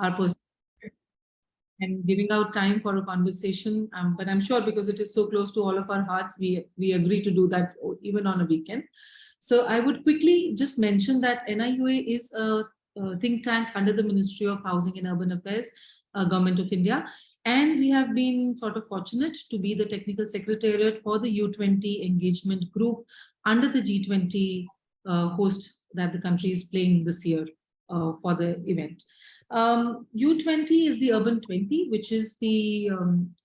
our perspective and giving out time for a conversation. But I'm sure because it is so close to all of our hearts, we agree to do that even on a weekend. So I would quickly just mention that NIUA is a think tank under the Ministry of Housing and Urban Affairs, Government of India. And we have been sort of fortunate to be the technical secretariat for the U20 engagement group under the G20 host that the country is playing this year for the event. U20 is the Urban 20, which is the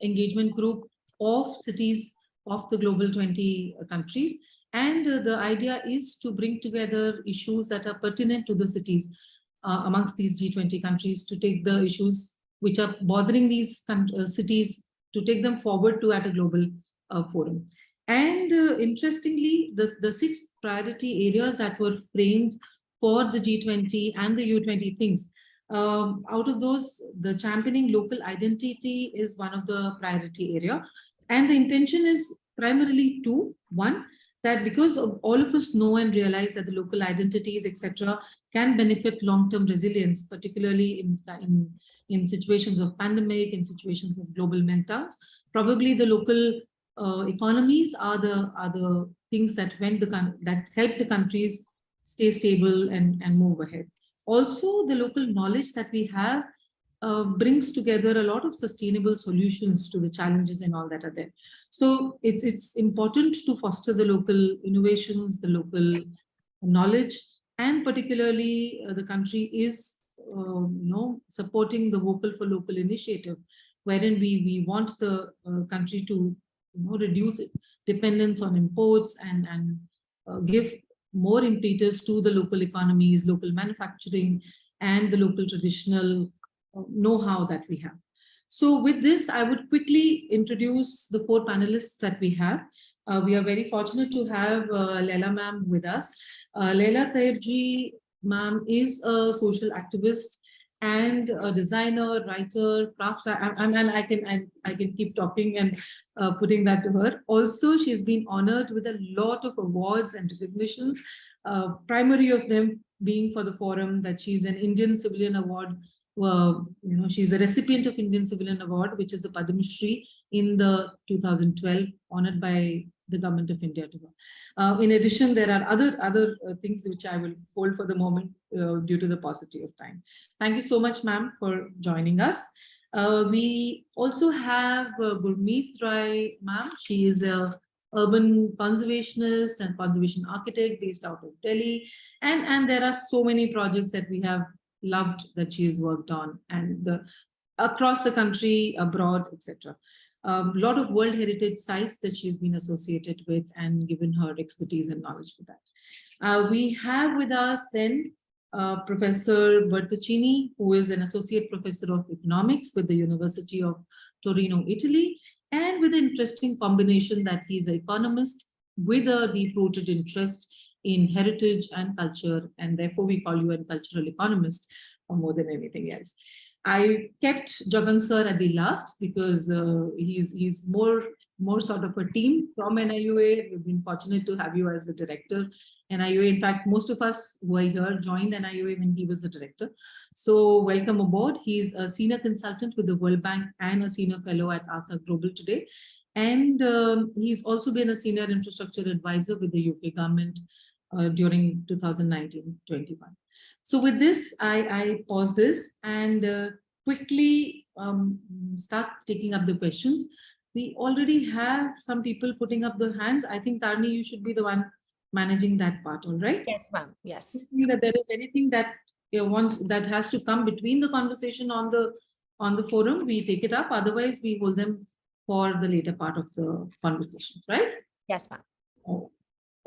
engagement group of cities of the global 20 countries. And the idea is to bring together issues that are pertinent to the cities amongst these G20 countries, to take the issues which are bothering these cities, to take them forward to at a global forum. And interestingly, the 6 priority areas that were framed for the G20 and the U20 things, out of those, the championing local identity is one of the priority area. And the intention is primarily 2. One, that because all of us know and realize that the local identities, etc., can benefit long-term resilience, particularly in situations of pandemic, in situations of global meltdowns. Probably the local economies are the things that that help the countries stay stable and move ahead. Also, the local knowledge that we have brings together a lot of sustainable solutions to the challenges and all that are there. So it's important to foster the local innovations, the local knowledge, and particularly the country is supporting the Vocal for Local initiative, wherein we want the country to reduce dependence on imports and give more impetus to the local economies, local manufacturing, and the local traditional know-how that we have. So with this, I would quickly introduce the 4 panelists that we have. We are very fortunate to have Laila ma'am with us. Laila Tyabji ma'am is a social activist and a designer, writer, crafter, and I can keep talking and putting that to her. Also, she's been honored with a lot of awards and recognitions, primary of them being for the forum that she's an Indian Civilian Award. She's a recipient of Indian Civilian Award, which is the Padma Shri in the 2012, honored by the Government of India to her. In addition, there are other things which I will hold for the moment due to the paucity of time. Thank you so much, ma'am, for joining us. We also have Gurmeet Rai, ma'am. She is a urban conservationist and conservation architect based out of Delhi. And there are so many projects that we have loved that she has worked on, and across the country, abroad, etc. A lot of World Heritage sites that she's been associated with and given her expertise and knowledge for that. We have with us then Professor Bertacchini, who is an associate professor of economics with the University of Torino, Italy, and with an interesting combination that he's an economist with a deep-rooted interest in heritage and culture, and therefore we call you a cultural economist more than anything else. I kept Jagan Shah at the last because he's more sort of a team from NIUA. We've been fortunate to have you as the director. NIUA, in fact, most of us who are here joined NIUA when he was the director. So welcome aboard. He's a senior consultant with the World Bank and a senior fellow at Arthur Global today. And he's also been a senior infrastructure advisor with the UK government during 2019-21. So with this, I pause this and quickly start taking up the questions. We already have some people putting up their hands. I think, Tarni, you should be the one managing that part, all right? Yes, ma'am. Yes. If there is anything that that has to come between the conversation on the forum, we take it up. Otherwise, we hold them for the later part of the conversation, right? Yes, ma'am.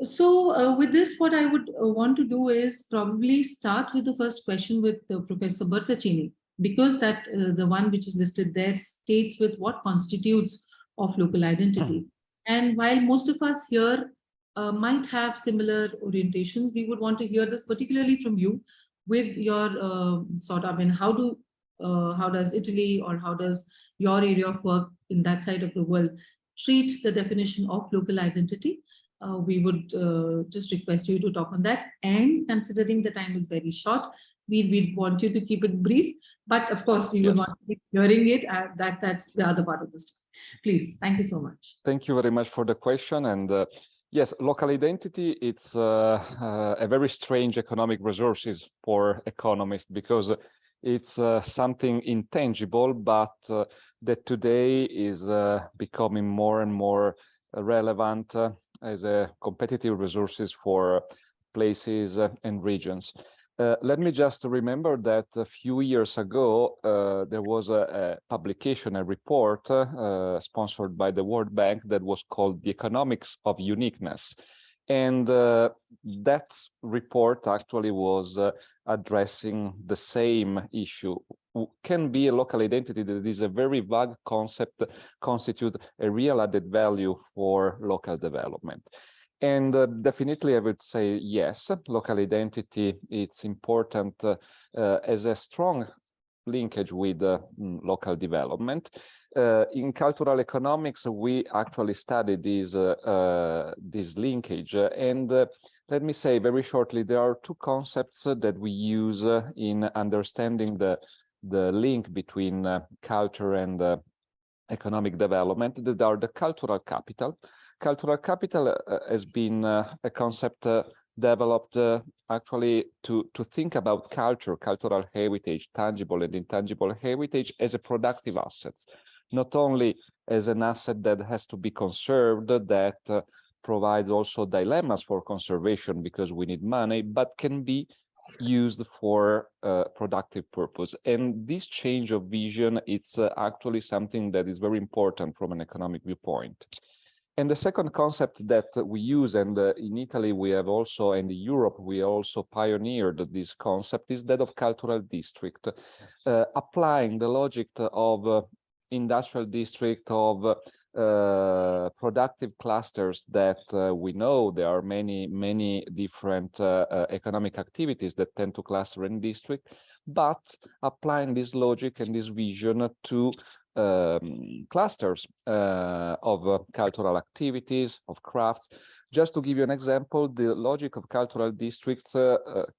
So with this, what I would want to do is probably start with the first question with Professor Bertacchini, because that the one which is listed there states with what constitutes of local identity. And while most of us here might have similar orientations, we would want to hear this particularly from you with your sort of, and how does Italy or how does your area of work in that side of the world treat the definition of local identity? We would just request you to talk on that. And considering the time is very short, we'd want you to keep it brief, but of course we would want to keep hearing it. That's the other part of the story. Please, thank you so much. Thank you very much for the question. And yes, local identity, it's a very strange economic resources for economists, because it's something intangible, but that today is becoming more and more relevant as a competitive resources for places and regions. Let me just remember that a few years ago, there was a publication, a report sponsored by the World Bank that was called The Economics of Uniqueness. And that report actually was addressing the same issue. Can be a local identity that is a very vague concept, constitute a real added value for local development. And definitely, I would say yes, local identity, it's important as a strong linkage with local development. In cultural economics, we actually study this linkage. And let me say very shortly, there are two concepts that we use in understanding the link between culture and economic development, that are the cultural capital. Cultural capital has been a concept developed actually to think about culture, cultural heritage, tangible and intangible heritage as a productive assets, not only as an asset that has to be conserved, that provides also dilemmas for conservation because we need money, but can be used for productive purpose. And this change of vision, it's actually something that is very important from an economic viewpoint. And the second concept that we use, and in Italy we have also, and in Europe we also pioneered this concept, is that of cultural district, applying the logic of industrial district, of productive clusters that we know there are many different economic activities that tend to cluster in district, but applying this logic and this vision to clusters of cultural activities, of crafts. Just to give you an example, the logic of cultural districts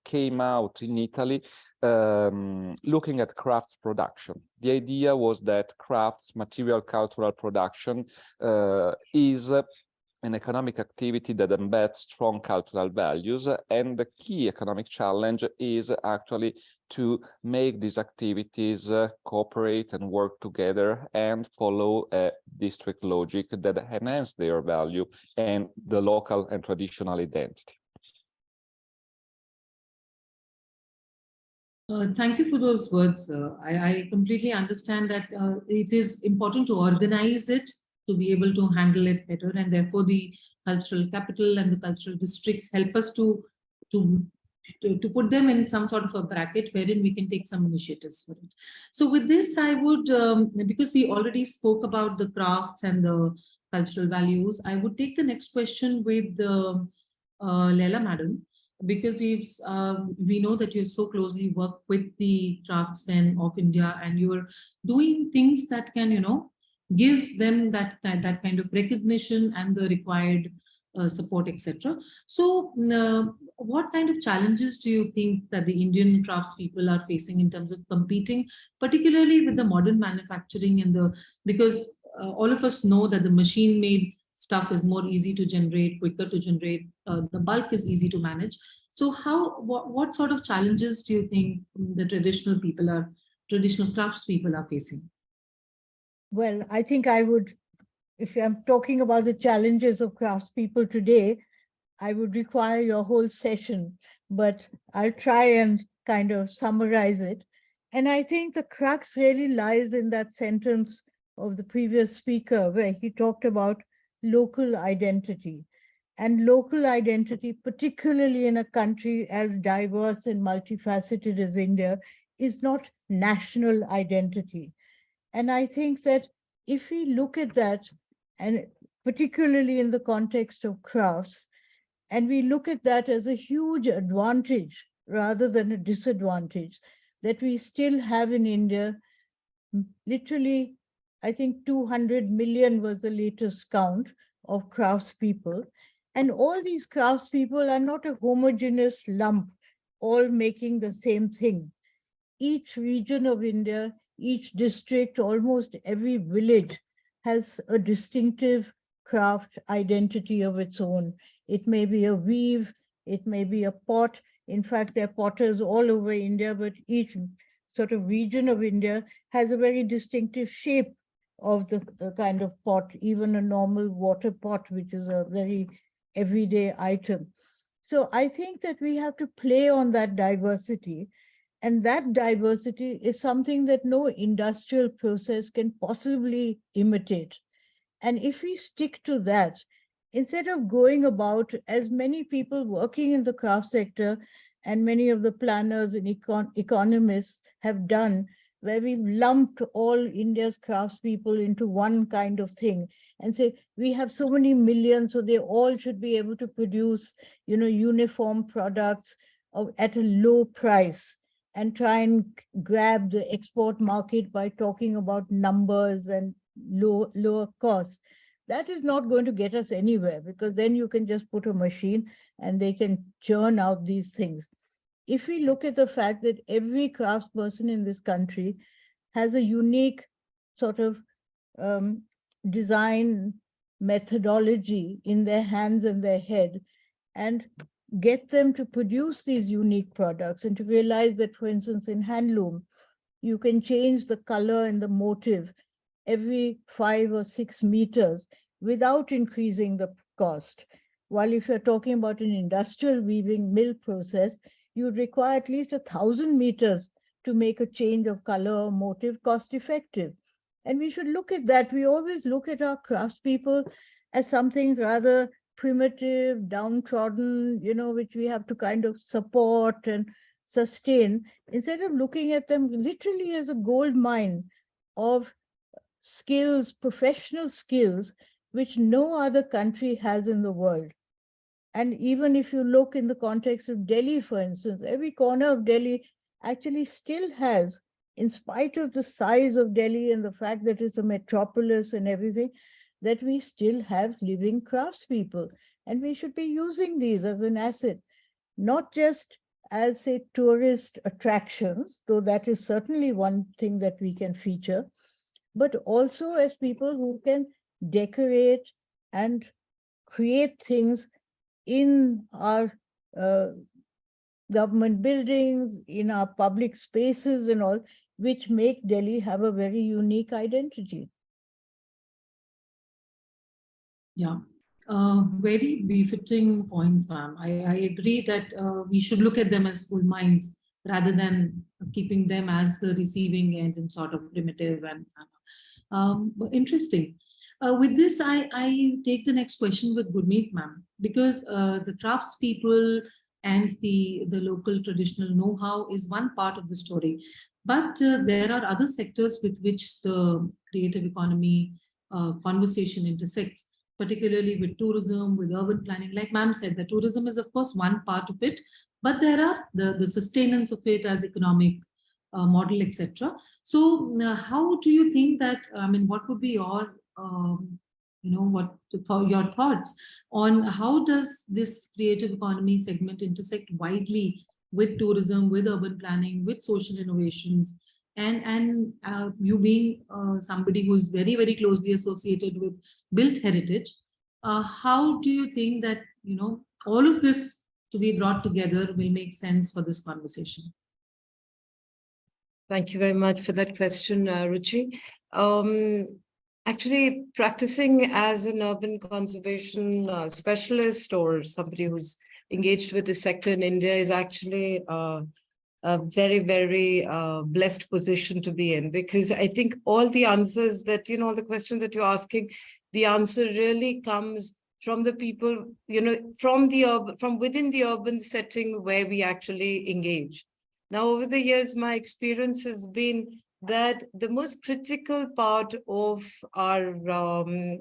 came out in Italy looking at crafts production. The idea was that crafts, material cultural production is an economic activity that embeds strong cultural values, and the key economic challenge is actually to make these activities cooperate and work together and follow a district logic that enhance their value and the local and traditional identity. Thank you for those words. I completely understand that it is important to organize it to be able to handle it better, and therefore the cultural capital and the cultural districts help us to put them in some sort of a bracket wherein we can take some initiatives for it. So with this, I would, because we already spoke about the crafts and the cultural values, I would take the next question with Laila Madam, because we know that you so closely work with the craftsmen of India, and you're doing things that can, give them that kind of recognition and the required support, etc. So what kind of challenges do you think that the Indian craftspeople are facing in terms of competing, particularly with the modern manufacturing and because all of us know that the machine-made stuff is more easy to generate, quicker to generate, the bulk is easy to manage. So what sort of challenges do you think the traditional craftspeople are facing? Well, I think I would, if I'm talking about the challenges of craftspeople today, I would require your whole session, but I'll try and kind of summarize it. And I think the crux really lies in that sentence of the previous speaker, where he talked about local identity. And local identity, particularly in a country as diverse and multifaceted as India, is not national identity. And I think that if we look at that, and particularly in the context of crafts, and we look at that as a huge advantage rather than a disadvantage, that we still have in India, literally, I think 200 million was the latest count of craftspeople. And all these craftspeople are not a homogeneous lump all making the same thing. Each region of India, each district, almost every village has a distinctive craft identity of its own. It may be a weave, it may be a pot. In fact, there are potters all over India, but each sort of region of India has a very distinctive shape of the kind of pot, even a normal water pot, which is a very everyday item. So I think that we have to play on that diversity. And that diversity is something that no industrial process can possibly imitate. And if we stick to that, instead of going about, as many people working in the craft sector and many of the planners and economists have done, where we've lumped all India's craftspeople into one kind of thing and say, we have so many millions, so they all should be able to produce, uniform products at a low price, and try and grab the export market by talking about numbers and lower costs. That is not going to get us anywhere, because then you can just put a machine and they can churn out these things. If we look at the fact that every craftsperson in this country has a unique sort of design methodology in their hands and their head, and get them to produce these unique products, and to realize that, for instance, in handloom, you can change the color and the motif every 5 or 6 meters without increasing the cost. While if you're talking about an industrial weaving mill process, you'd require at least 1,000 meters to make a change of color or motif cost effective. And we should look at that. We always look at our craftspeople as something rather primitive, downtrodden, which we have to kind of support and sustain, instead of looking at them literally as a gold mine of skills, professional skills, which no other country has in the world. And even if you look in the context of Delhi, for instance, every corner of Delhi actually still has, in spite of the size of Delhi and the fact that it's a metropolis and everything, that we still have living craftspeople. And we should be using these as an asset, not just as, say, tourist attractions, though that is certainly one thing that we can feature, but also as people who can decorate and create things in our government buildings, in our public spaces and all, which make Delhi have a very unique identity. Yeah, very befitting points, ma'am. I agree that we should look at them as gold mines rather than keeping them as the receiving end and sort of primitive and interesting. With this, I take the next question with Gurmeet, ma'am, because the craftspeople and the local traditional know-how is one part of the story. But there are other sectors with which the creative economy conversation intersects, particularly with tourism, with urban planning. Like ma'am said, the tourism is of course one part of it, but there are the sustenance of it as economic model, etc. So how do you think that, what would be your, your thoughts on how does this creative economy segment intersect widely with tourism, with urban planning, with social innovations, and you being somebody who's very, very closely associated with built heritage, how do you think that, all of this to be brought together will make sense for this conversation? Thank you very much for that question, Ruchi. Actually, practicing as an urban conservation specialist or somebody who's engaged with the sector in India is actually a very, very blessed position to be in, because I think all the answers that, all the questions that you're asking, the answer really comes from the people, from within the urban setting where we actually engage. Now, over the years, my experience has been that the most critical part of our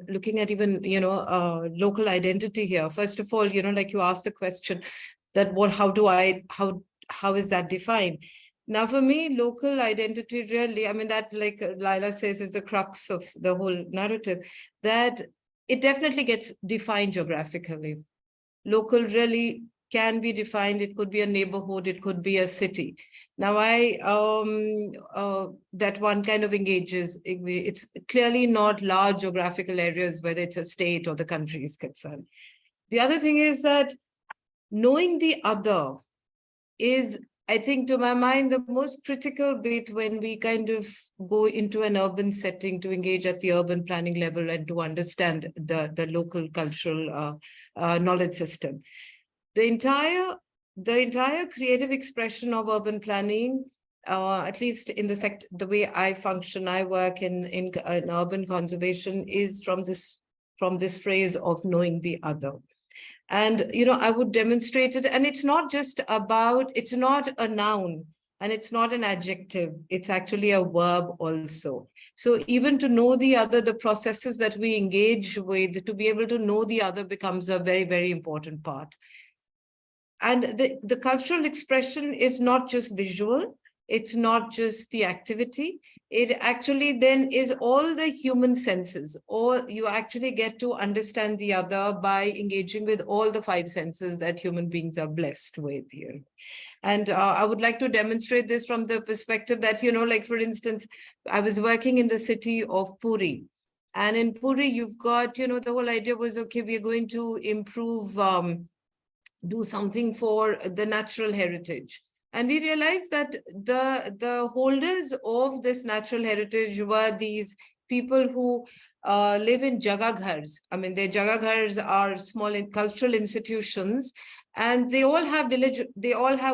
looking at even, local identity here, first of all, like you asked the question that how is that defined? Now, for me, local identity really, that, like Laila says, is the crux of the whole narrative, that it definitely gets defined geographically. Local really can be defined. It could be a neighborhood, it could be a city. Now, that one kind of engages, it's clearly not large geographical areas, whether it's a state or the country is concerned. The other thing is that knowing the other is, I think, to my mind, the most critical bit when we kind of go into an urban setting to engage at the urban planning level and to understand the local cultural knowledge system. The entire creative expression of urban planning, at least in the way I function, I work in urban conservation, is from this phrase of knowing the other. And, I would demonstrate it. And it's not just about, it's not a noun and it's not an adjective. It's actually a verb also. So even to know the other, the processes that we engage with, to be able to know the other becomes a very, very important part. And the cultural expression is not just visual. It's not just the activity. It actually then is all the human senses, or you actually get to understand the other by engaging with all the 5 senses that human beings are blessed with here. And I would like to demonstrate this from the perspective that, like, for instance, I was working in the city of Puri. And in Puri, you've got, the whole idea was, okay, we're going to improve, do something for the natural heritage. And we realized that the holders of this natural heritage were these people who live in jagaghars. I mean, their jagaghars are small cultural institutions, and they all have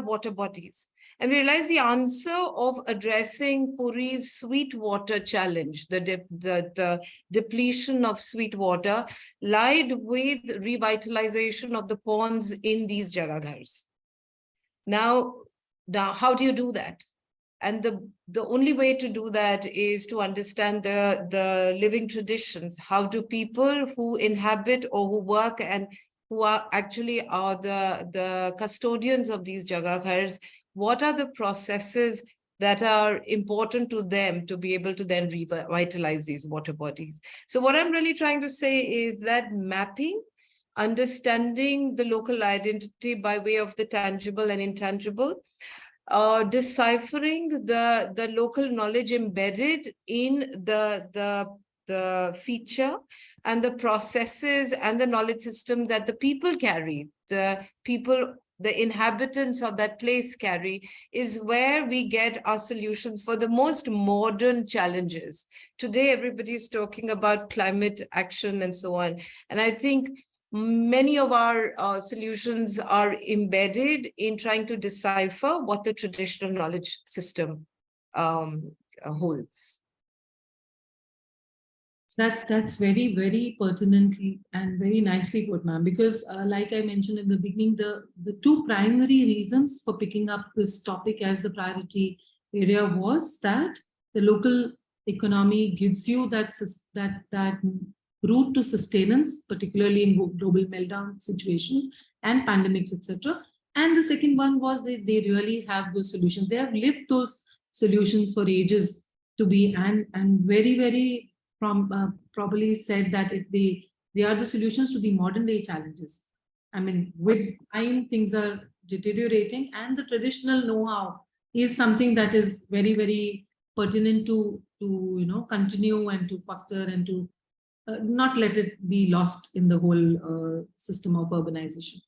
water bodies. And we realized the answer of addressing Puri's sweet water challenge, the depletion of sweet water, lied with revitalization of the ponds in these jagaghars. Now, how do you do that? And the only way to do that is to understand the living traditions. How do people who inhabit or who work and who are the custodians of these jagaghars, what are the processes that are important to them to be able to then revitalize these water bodies? So what I'm really trying to say is that mapping, understanding the local identity by way of the tangible and intangible, deciphering the local knowledge embedded in the feature and the processes and the knowledge system that the people carry, the inhabitants of that place carry, is where we get our solutions for the most modern challenges. Today, everybody's talking about climate action and so on. And I think many of our solutions are embedded in trying to decipher what the traditional knowledge system holds. That's very, very pertinently and very nicely put, ma'am, because like I mentioned in the beginning, the 2 primary reasons for picking up this topic as the priority area was that the local economy gives you that route to sustenance, particularly in global meltdown situations and pandemics, etc. And the second one was that they really have those solutions. They have lived those solutions for ages to be, and very, very probably said that they are the solutions to the modern day challenges. I mean, with time, things are deteriorating, and the traditional know-how is something that is very, very pertinent to continue and to foster and to not let it be lost in the whole system of urbanization.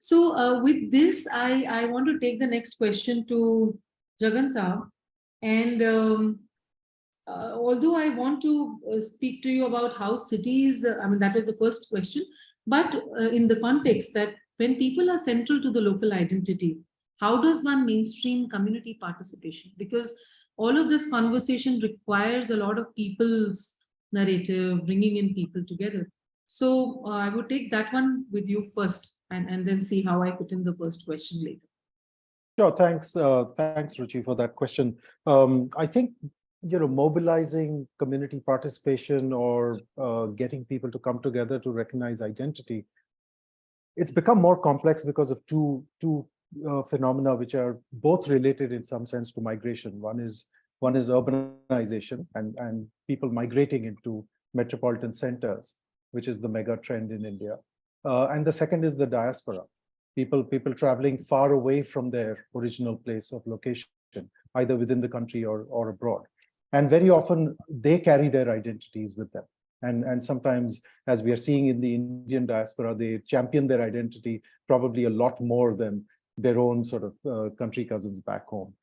So with this, I want to take the next question to Jagan Shah. And although I want to speak to you about how cities, I mean, that was the first question, but in the context that when people are central to the local identity, how does one mainstream community participation? Because all of this conversation requires a lot of people's narrative, bringing in people together. So I would take that one with you first, and then see how I put in the first question later. Sure, thanks, Ruchi, for that question. I think mobilizing community participation or getting people to come together to recognize identity, it's become more complex because of two phenomena which are both related in some sense to migration. One is urbanization and people migrating into metropolitan centers, which is the mega trend in India. And the second is the diaspora. people traveling far away from their original place of location, either within the country or abroad. And very often they carry their identities with them. And sometimes, as we are seeing in the Indian diaspora, they champion their identity probably a lot more than their own sort of country cousins back home.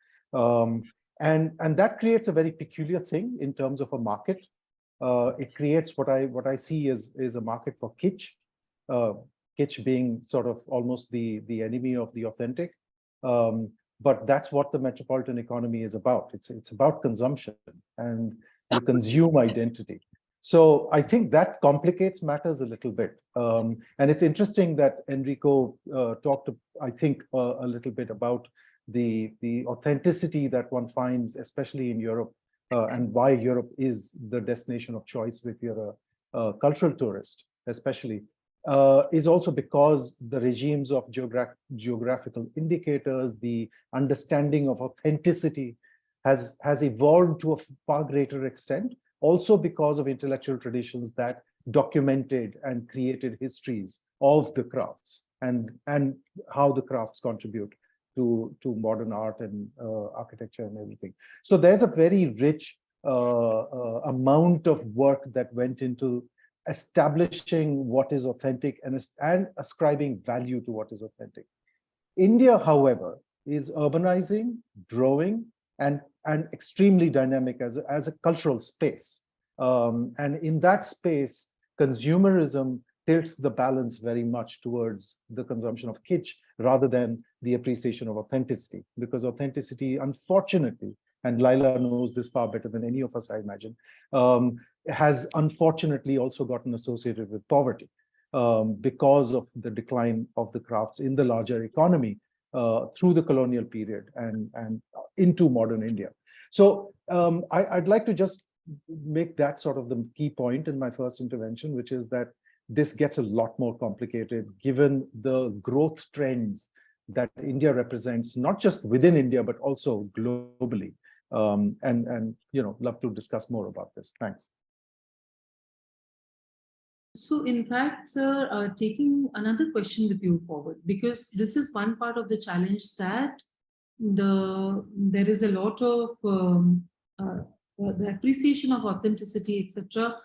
And that creates a very peculiar thing in terms of a market. It creates what I see is a market for kitsch, kitsch being sort of almost the enemy of the authentic. But that's what the metropolitan economy is about. It's about consumption, and you consume identity. So I think that complicates matters a little bit. And it's interesting that Enrico talked, I think, a little bit about the authenticity that one finds, especially in Europe, and why Europe is the destination of choice if you're a cultural tourist, especially, is also because the regimes of geographical indicators, the understanding of authenticity has evolved to a far greater extent, also because of intellectual traditions that documented and created histories of the crafts and how the crafts contribute to modern art and architecture and everything. So there's a very rich amount of work that went into establishing what is authentic and ascribing value to what is authentic. India, however, is urbanizing, growing, and extremely dynamic as a cultural space. And in that space, consumerism tilts the balance very much towards the consumption of kitsch rather than the appreciation of authenticity, because authenticity, unfortunately, and Laila knows this far better than any of us, I imagine, has unfortunately also gotten associated with poverty because of the decline of the crafts in the larger economy through the colonial period and into modern India. So I'd like to just make that sort of the key point in my first intervention, which is that this gets a lot more complicated given the growth trends that India represents, not just within India, but also globally. And love to discuss more about this. Thanks. So in fact, sir, taking another question with you forward, because this is one part of the challenge that there is a lot of the appreciation of authenticity, etc.,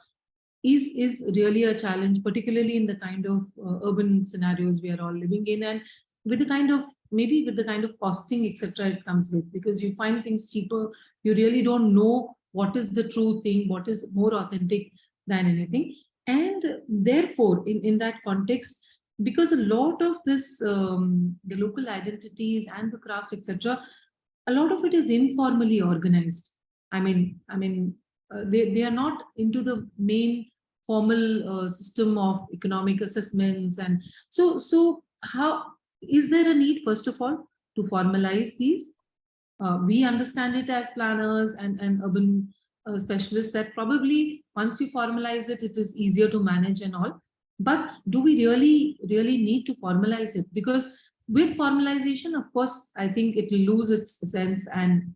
is really a challenge, particularly in the kind of urban scenarios we are all living in, and with the kind of maybe with the kind of costing, etc., it comes with, because you find things cheaper, you really don't know what is the true thing, what is more authentic than anything. And therefore, in that context, because a lot of this, the local identities and the crafts, etc., a lot of it is informally organized. I mean, they are not into the main formal system of economic assessments, and so how is there a need, first of all, to formalize these? We understand it as planners and urban specialists that probably once you formalize it, it is easier to manage and all. But do we really need to formalize it? Because with formalization, of course, I think it will lose its sense. And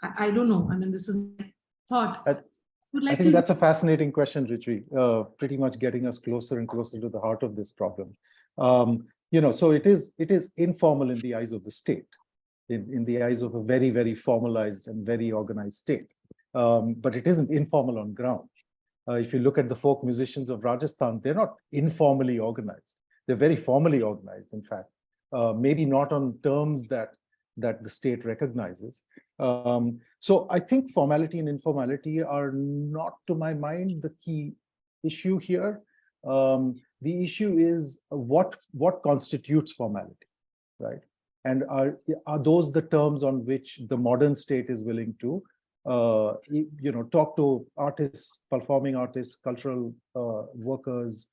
I don't know. I mean, this is my thought. I think that's a fascinating question, Richie, pretty much getting us closer and closer to the heart of this problem. So it is informal in the eyes of the state, in the eyes of a very, very formalized and very organized state. But it isn't informal on ground. If you look at the folk musicians of Rajasthan, they're not informally organized. They're very formally organized, in fact, maybe not on terms that the state recognizes. So I think formality and informality are not, to my mind, the key issue here. The issue is what constitutes formality, right? And are those the terms on which the modern state is willing to talk to artists, performing artists, cultural workers,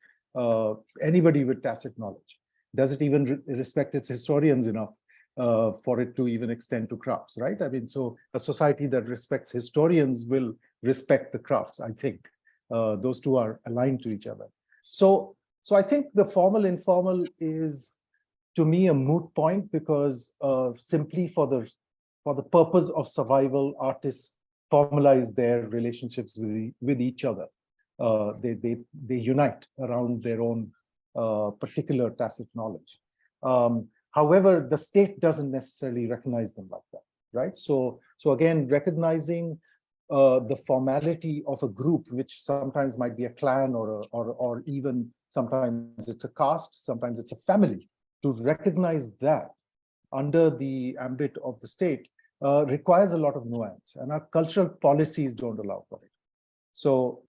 anybody with tacit knowledge? Does it even respect its historians enough for it to even extend to crafts, right? I mean, so a society that respects historians will respect the crafts, I think. Those two are aligned to each other. So I think the formal informal is, to me, a moot point, because simply for the purpose of survival, artists formalize their relationships with each other. They unite around their own particular tacit knowledge. However, the state doesn't necessarily recognize them like that, right? So again, recognizing the formality of a group, which sometimes might be a clan or even sometimes it's a caste, sometimes it's a family, to recognize that under the ambit of the state requires a lot of nuance, and our cultural policies don't allow for it. So,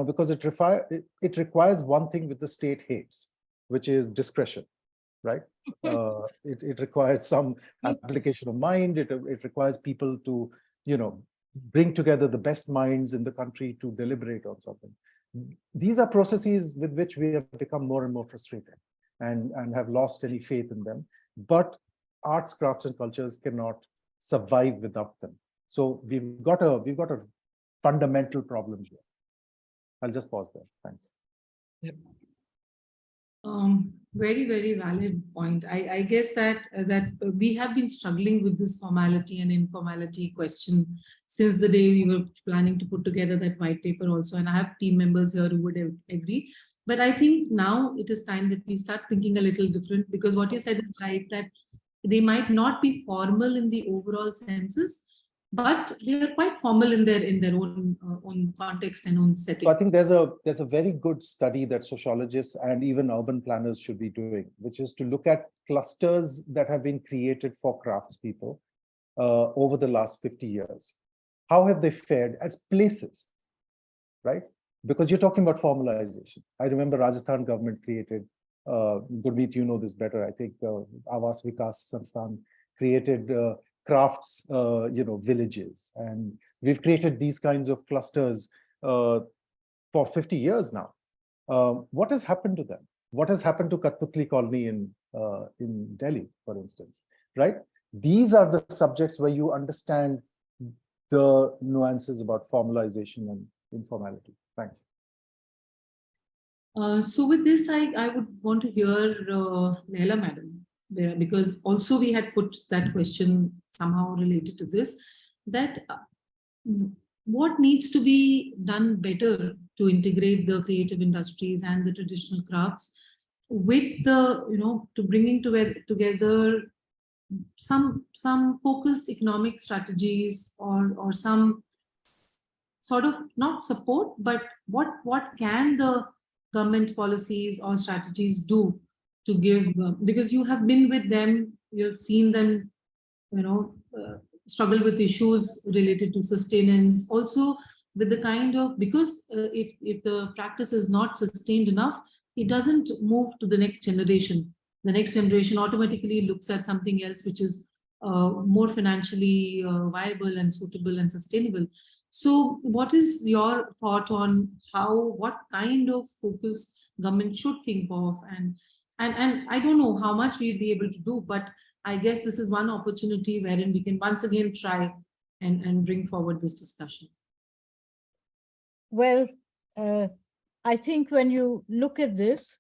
because it requires one thing which the state hates, which is discretion, right? It requires some application of mind. It requires people to, bring together the best minds in the country to deliberate on something. These are processes with which we have become more and more frustrated and have lost any faith in them. But arts, crafts, and cultures cannot survive without them. So we've got a fundamental problem here. I'll just pause there. Thanks. Yep. Very, very valid point. I guess that we have been struggling with this formality and informality question since the day we were planning to put together that white paper also. And I have team members here who would agree. But I think now it is time that we start thinking a little different, because what you said is right, that they might not be formal in the overall senses, but they are quite formal in their own context and own setting. So I think there's a very good study that sociologists and even urban planners should be doing, which is to look at clusters that have been created for craftspeople over the last 50 years. How have they fared as places, right? Because you're talking about formalization. I remember Rajasthan government created, Gurmeet, you know this better, I think Awas Vikas Sansthan created crafts, villages, and we've created these kinds of clusters for 50 years now. What has happened to them? What has happened to Katputli colony in Delhi, for instance, right? These are the subjects where you understand the nuances about formalization and informality. Thanks. So with this, I would want to hear Laila madam, because also we had put that question somehow related to this, that what needs to be done better to integrate the creative industries and the traditional crafts with the, to bringing together some focused economic strategies or some sort of not support, but what can the government policies or strategies do to give, because you have been with them, you have seen them, struggle with issues related to sustenance, also with the kind of, because if the practice is not sustained enough, it doesn't move to the next generation. The next generation automatically looks at something else which is more financially viable and suitable and sustainable. So what is your thought on what kind of focus government should think of? And I don't know how much we'd be able to do, but I guess this is one opportunity wherein we can once again try and bring forward this discussion. Well, I think when you look at this,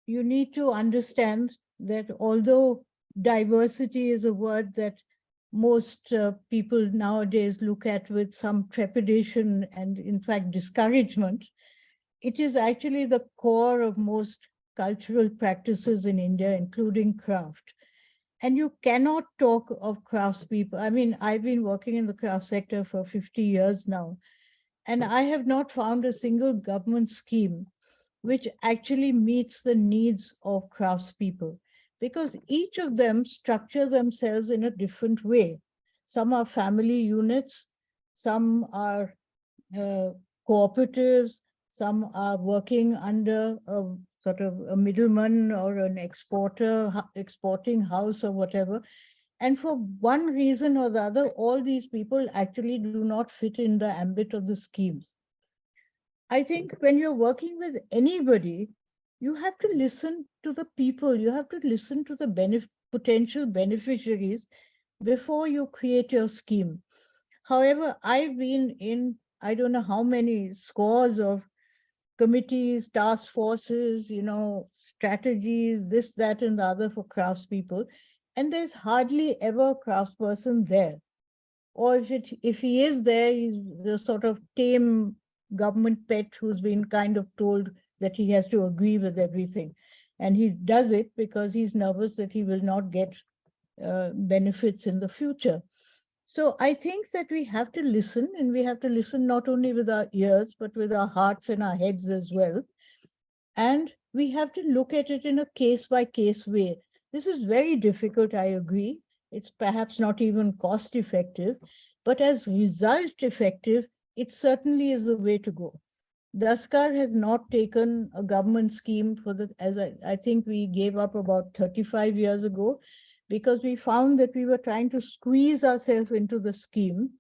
you need to understand that although diversity is a word that most people nowadays look at with some trepidation and in fact discouragement, it is actually the core of most cultural practices in India, including craft. And you cannot talk of craftspeople. I mean, I've been working in the craft sector for 50 years now, and I have not found a single government scheme which actually meets the needs of craftspeople, because each of them structure themselves in a different way. Some are family units, some are cooperatives, some are working under a sort of a middleman or an exporting house or whatever. And for one reason or the other, all these people actually do not fit in the ambit of the schemes. I think when you're working with anybody, you have to listen to the people, you have to listen to the potential beneficiaries before you create your scheme. However, I've been in, I don't know how many scores of committees, task forces, strategies, this, that, and the other for craftspeople, and there's hardly ever a craftsperson there. Or if he is there, he's the sort of tame government pet who's been kind of told that he has to agree with everything. And he does it because he's nervous that he will not get benefits in the future. So I think that we have to listen, and we have to listen not only with our ears, but with our hearts and our heads as well. And we have to look at it in a case-by-case way. This is very difficult, I agree. It's perhaps not even cost effective, but as result effective, it certainly is the way to go. Daskar has not taken a government scheme for the, as I think we gave up about 35 years ago, because we found that we were trying to squeeze ourselves into the scheme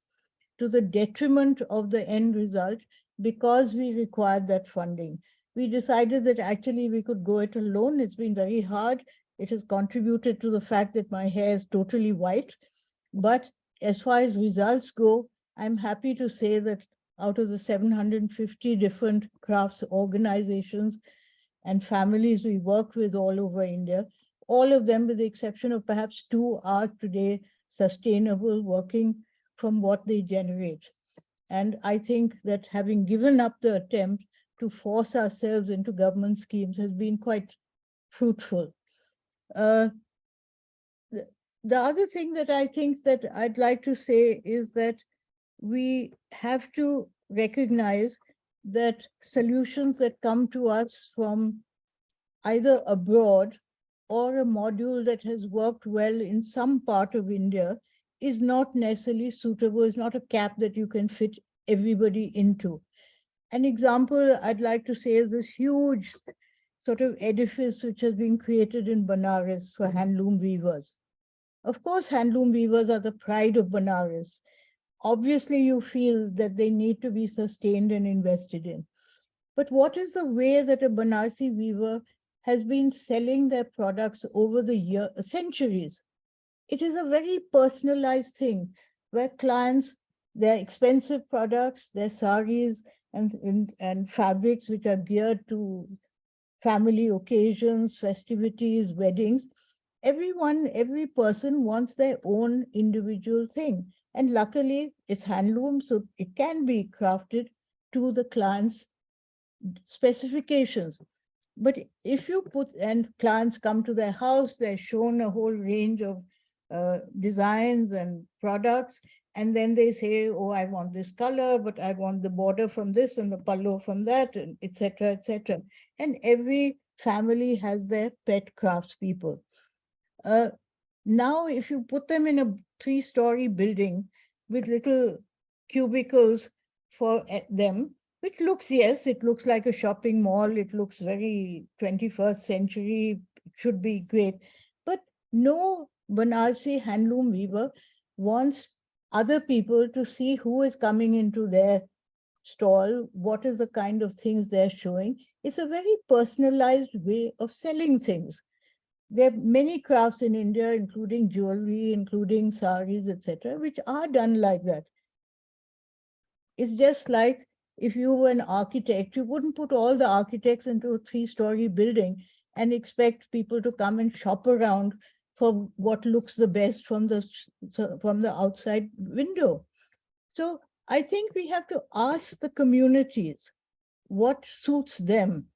to the detriment of the end result because we required that funding. We decided that actually we could go it alone. It's been very hard. It has contributed to the fact that my hair is totally white. But as far as results go, I'm happy to say that out of the 750 different crafts organizations and families we work with all over India, all of them, with the exception of perhaps 2, are today sustainable, working from what they generate. And I think that having given up the attempt to force ourselves into government schemes has been quite fruitful. The other thing that I think that I'd like to say is that we have to recognize that solutions that come to us from either abroad or a module that has worked well in some part of India is not necessarily suitable, is not a cap that you can fit everybody into. An example I'd like to say is this huge sort of edifice which has been created in Benares for handloom weavers. Of course, handloom weavers are the pride of Benares. Obviously, you feel that they need to be sustained and invested in. But what is the way that a Banarsi weaver has been selling their products over the centuries? It is a very personalized thing where clients, their expensive products, their saris and fabrics which are geared to family occasions, festivities, weddings, every person wants their own individual thing. And luckily, it's handloom, so it can be crafted to the client's specifications. But if you put, and clients come to their house, they're shown a whole range of designs and products, and then they say, oh, I want this color, but I want the border from this and the pallu from that, and et cetera, et cetera. And every family has their pet craftspeople. Now, if you put them in a 3-story building with little cubicles for them, which looks, yes, it looks like a shopping mall. It looks very 21st century. It should be great. But no Banarsi handloom weaver wants other people to see who is coming into their stall, what is the kind of things they're showing. It's a very personalized way of selling things. There are many crafts in India, including jewelry, including saris, etc., which are done like that. It's just like if you were an architect, you wouldn't put all the architects into a 3-story building and expect people to come and shop around for what looks the best from the outside window. So I think we have to ask the communities what suits them,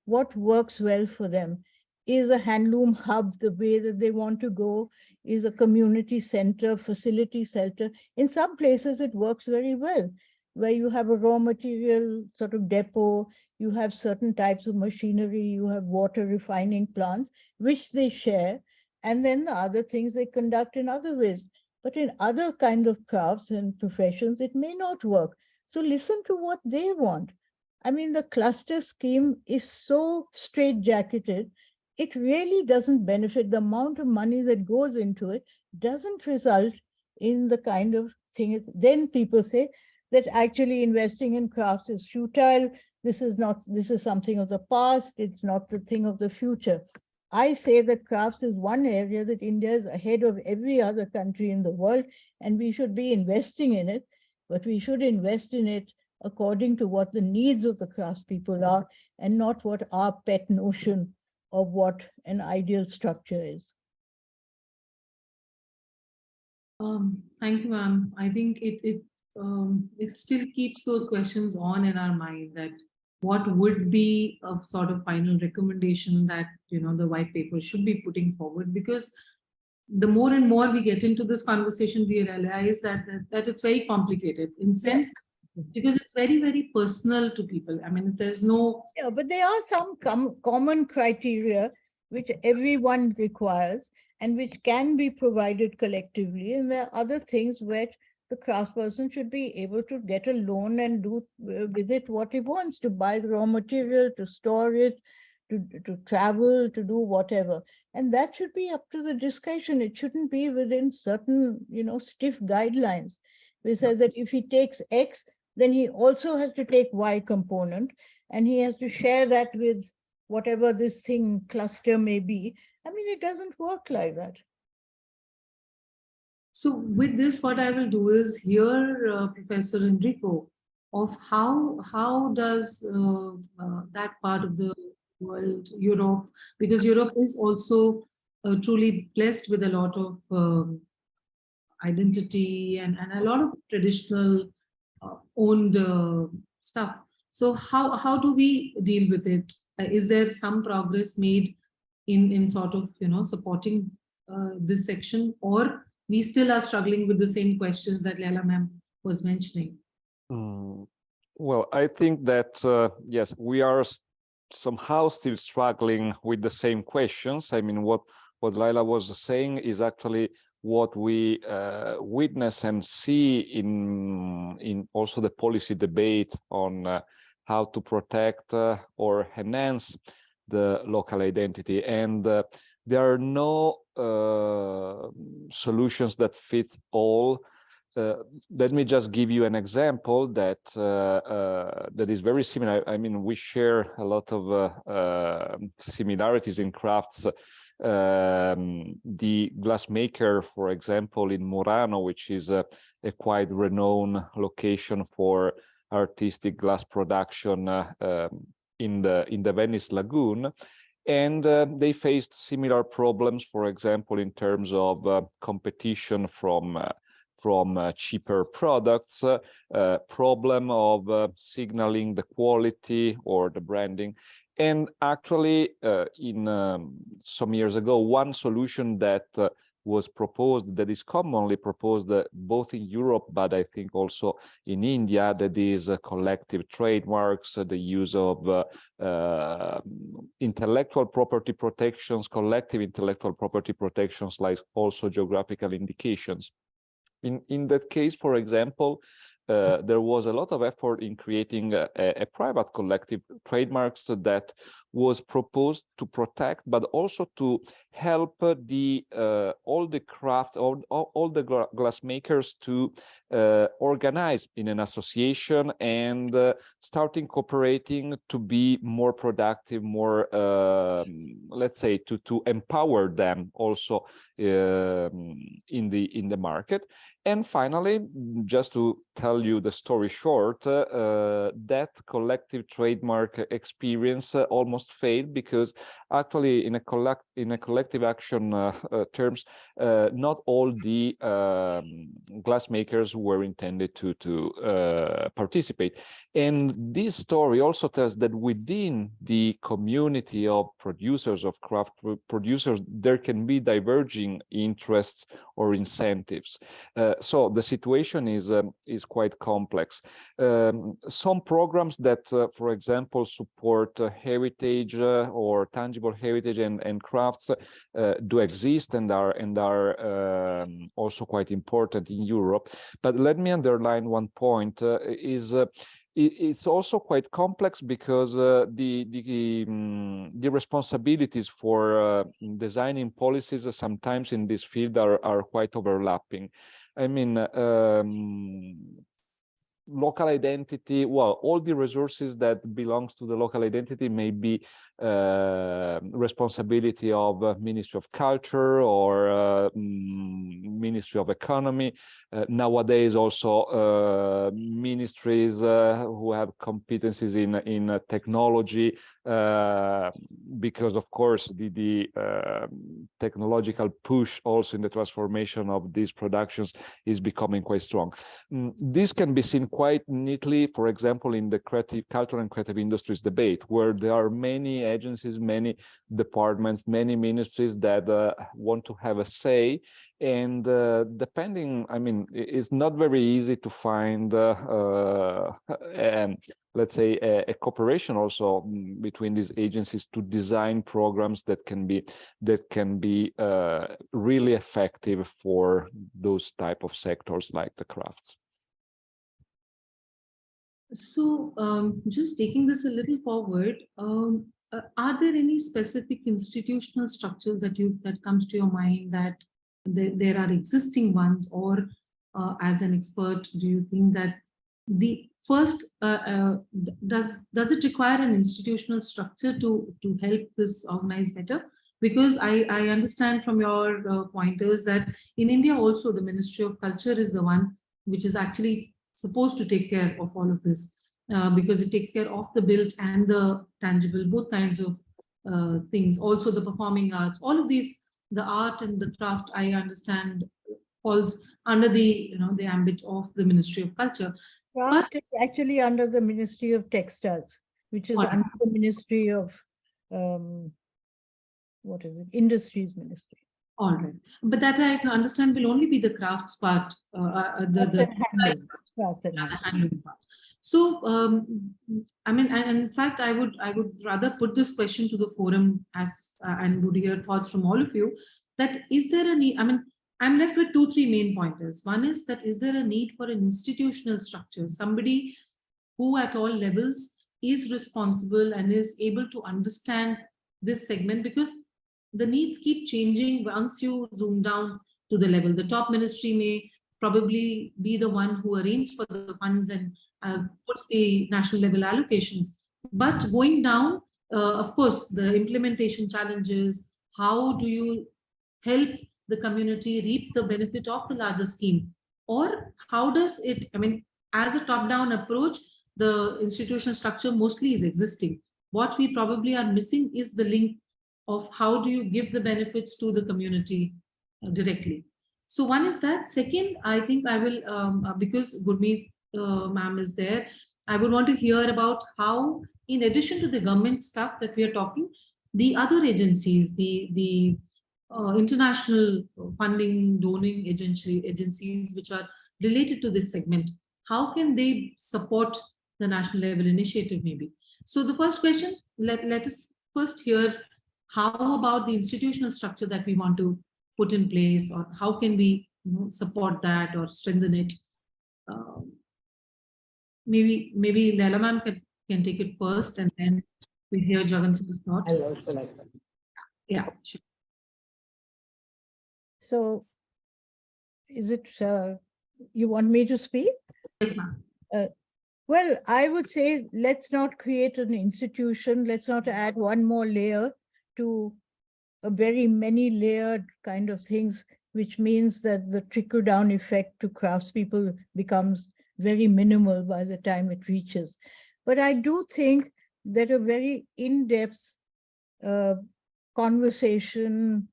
what works well for them. Is a handloom hub the way that they want to go? Is a community center, facility center? In some places, it works very well, where you have a raw material sort of depot, you have certain types of machinery, you have water refining plants, which they share, and then the other things they conduct in other ways. But in other kinds of crafts and professions, it may not work. So listen to what they want. I mean, the cluster scheme is so straitjacketed, it really doesn't benefit. The amount of money that goes into it doesn't result in the kind of thing. Then people say that actually investing in crafts is futile. This is something of the past. It's not the thing of the future. I say that crafts is one area that India is ahead of every other country in the world, and we should be investing in it, but we should invest in it according to what the needs of the craftspeople are, and not what our pet notion of what an ideal structure is. Thank you, ma'am. I think it still keeps those questions on in our mind, that what would be a sort of final recommendation that, you know, the white paper should be putting forward? Because the more and more we get into this conversation, we realize that it's very complicated in sense, because it's very, very personal to people. I mean, there's no... Yeah, but there are some common criteria which everyone requires and which can be provided collectively. And there are other things where the craftsperson should be able to get a loan and do with it what he wants, to buy the raw material, to store it, to travel, to do whatever. And that should be up to the discretion. It shouldn't be within certain, you know, stiff guidelines. We say that if he takes X, then he also has to take Y component, and he has to share that with whatever this thing cluster may be. I mean, it doesn't work like that. So with this, what I will do is hear Professor Enrico of how does that part of the world, Europe, because Europe is also truly blessed with a lot of identity and a lot of traditional owned stuff. So how do we deal with it? Is there some progress made in sort of, you know, supporting this section, or we still are struggling with the same questions that Laila ma'am was mentioning? Well, I think that, yes, we are somehow still struggling with the same questions. I mean, what Laila was saying is actually what we witness and see in also the policy debate on how to protect or enhance the local identity. And there are no solutions that fit all. Let me just give you an example that that is very similar. I mean, we share a lot of similarities in crafts. The glassmaker, for example, in Murano, which is a quite renowned location for artistic glass production in the Venice Lagoon, and they faced similar problems, for example, in terms of competition from cheaper products, problem of signaling the quality or the branding. And actually, in some years ago, one solution that was proposed, that is commonly proposed both in Europe, but I think also in India, that is collective trademarks, the use of intellectual property protections, collective intellectual property protections, like also geographical indications. In that case, for example, there was a lot of effort in creating a private collective trademarks that was proposed to protect, but also to help the all the crafts, all the glassmakers to organize in an association and starting cooperating to be more productive, more let's say to empower them also in the market. And finally, just to tell you the story short, that collective trademark experience almost failed, because actually in a collective action terms, not all the glassmakers were intended to participate. And this story also tells that within the community of producers, of craft producers, there can be diverging interests or incentives. So the situation is quite complex. Some programs that, for example, support heritage or tangible heritage and crafts do exist and are also quite important in Europe. But let me underline one point: it's also quite complex because the responsibilities for designing policies sometimes in this field are quite overlapping. I mean, local identity, well, all the resources that belongs to the local identity may be responsibility of Ministry of Culture or Ministry of Economy. Nowadays also ministries who have competencies in technology, because of course the technological push also in the transformation of these productions is becoming quite strong. This can be seen quite neatly, for example, in the creative, cultural and creative industries debate, where there are many agencies, many departments, many ministries that want to have a say. And depending, I mean, it's not very easy to find, let's say, a cooperation also between these agencies to design programs that can be really effective for those type of sectors like the crafts. So just taking this a little forward, are there any specific institutional structures that comes to your mind that there are existing ones, or as an expert, do you think that the first does it require an institutional structure to help this organize better? Because I understand from your pointers that in India also the Ministry of Culture is the one which is actually supposed to take care of all of this, because it takes care of the built and the tangible, both kinds of things. Also the performing arts, all of these, the art and the craft, I understand falls under the the ambit of the Ministry of Culture. Craft is actually under the Ministry of Textiles, which is under the Ministry of what is it? Industries Ministry. All right, but that I can understand will only be the crafts part, the handloom part. So, I mean, and in fact, I would rather put this question to the forum as and would hear thoughts from all of you. That is there a need? I mean, I'm left with 2-3 main pointers. One is that is there a need for an institutional structure, somebody who at all levels is responsible and is able to understand this segment, because the needs keep changing once you zoom down to the level. The top ministry may probably be the one who arranges for the funds and puts the national level allocations. But going down, of course, the implementation challenges, how do you help the community reap the benefit of the larger scheme? Or how does it, I mean, as a top-down approach, the institutional structure mostly is existing. What we probably are missing is the link of how do you give the benefits to the community directly. So one is that. Second, I think I will, because Gurmeet ma'am is there, I would want to hear about how, in addition to the government stuff that we are talking, the other agencies, the international funding, donating agencies which are related to this segment, how can they support the national level initiative maybe? So the first question, let us first hear how about the institutional structure that we want to put in place, or how can we support that or strengthen it? Maybe Laila ma'am can take it first, and then we hear Jagan Shah's thought. I also like that. Yeah, sure. So, is it you want me to speak? Yes, ma'am. Well, I would say let's not create an institution. Let's not add one more layer to a very many layered kind of things, which means that the trickle down effect to craftspeople becomes very minimal by the time it reaches. But I do think that a very in-depth conversation,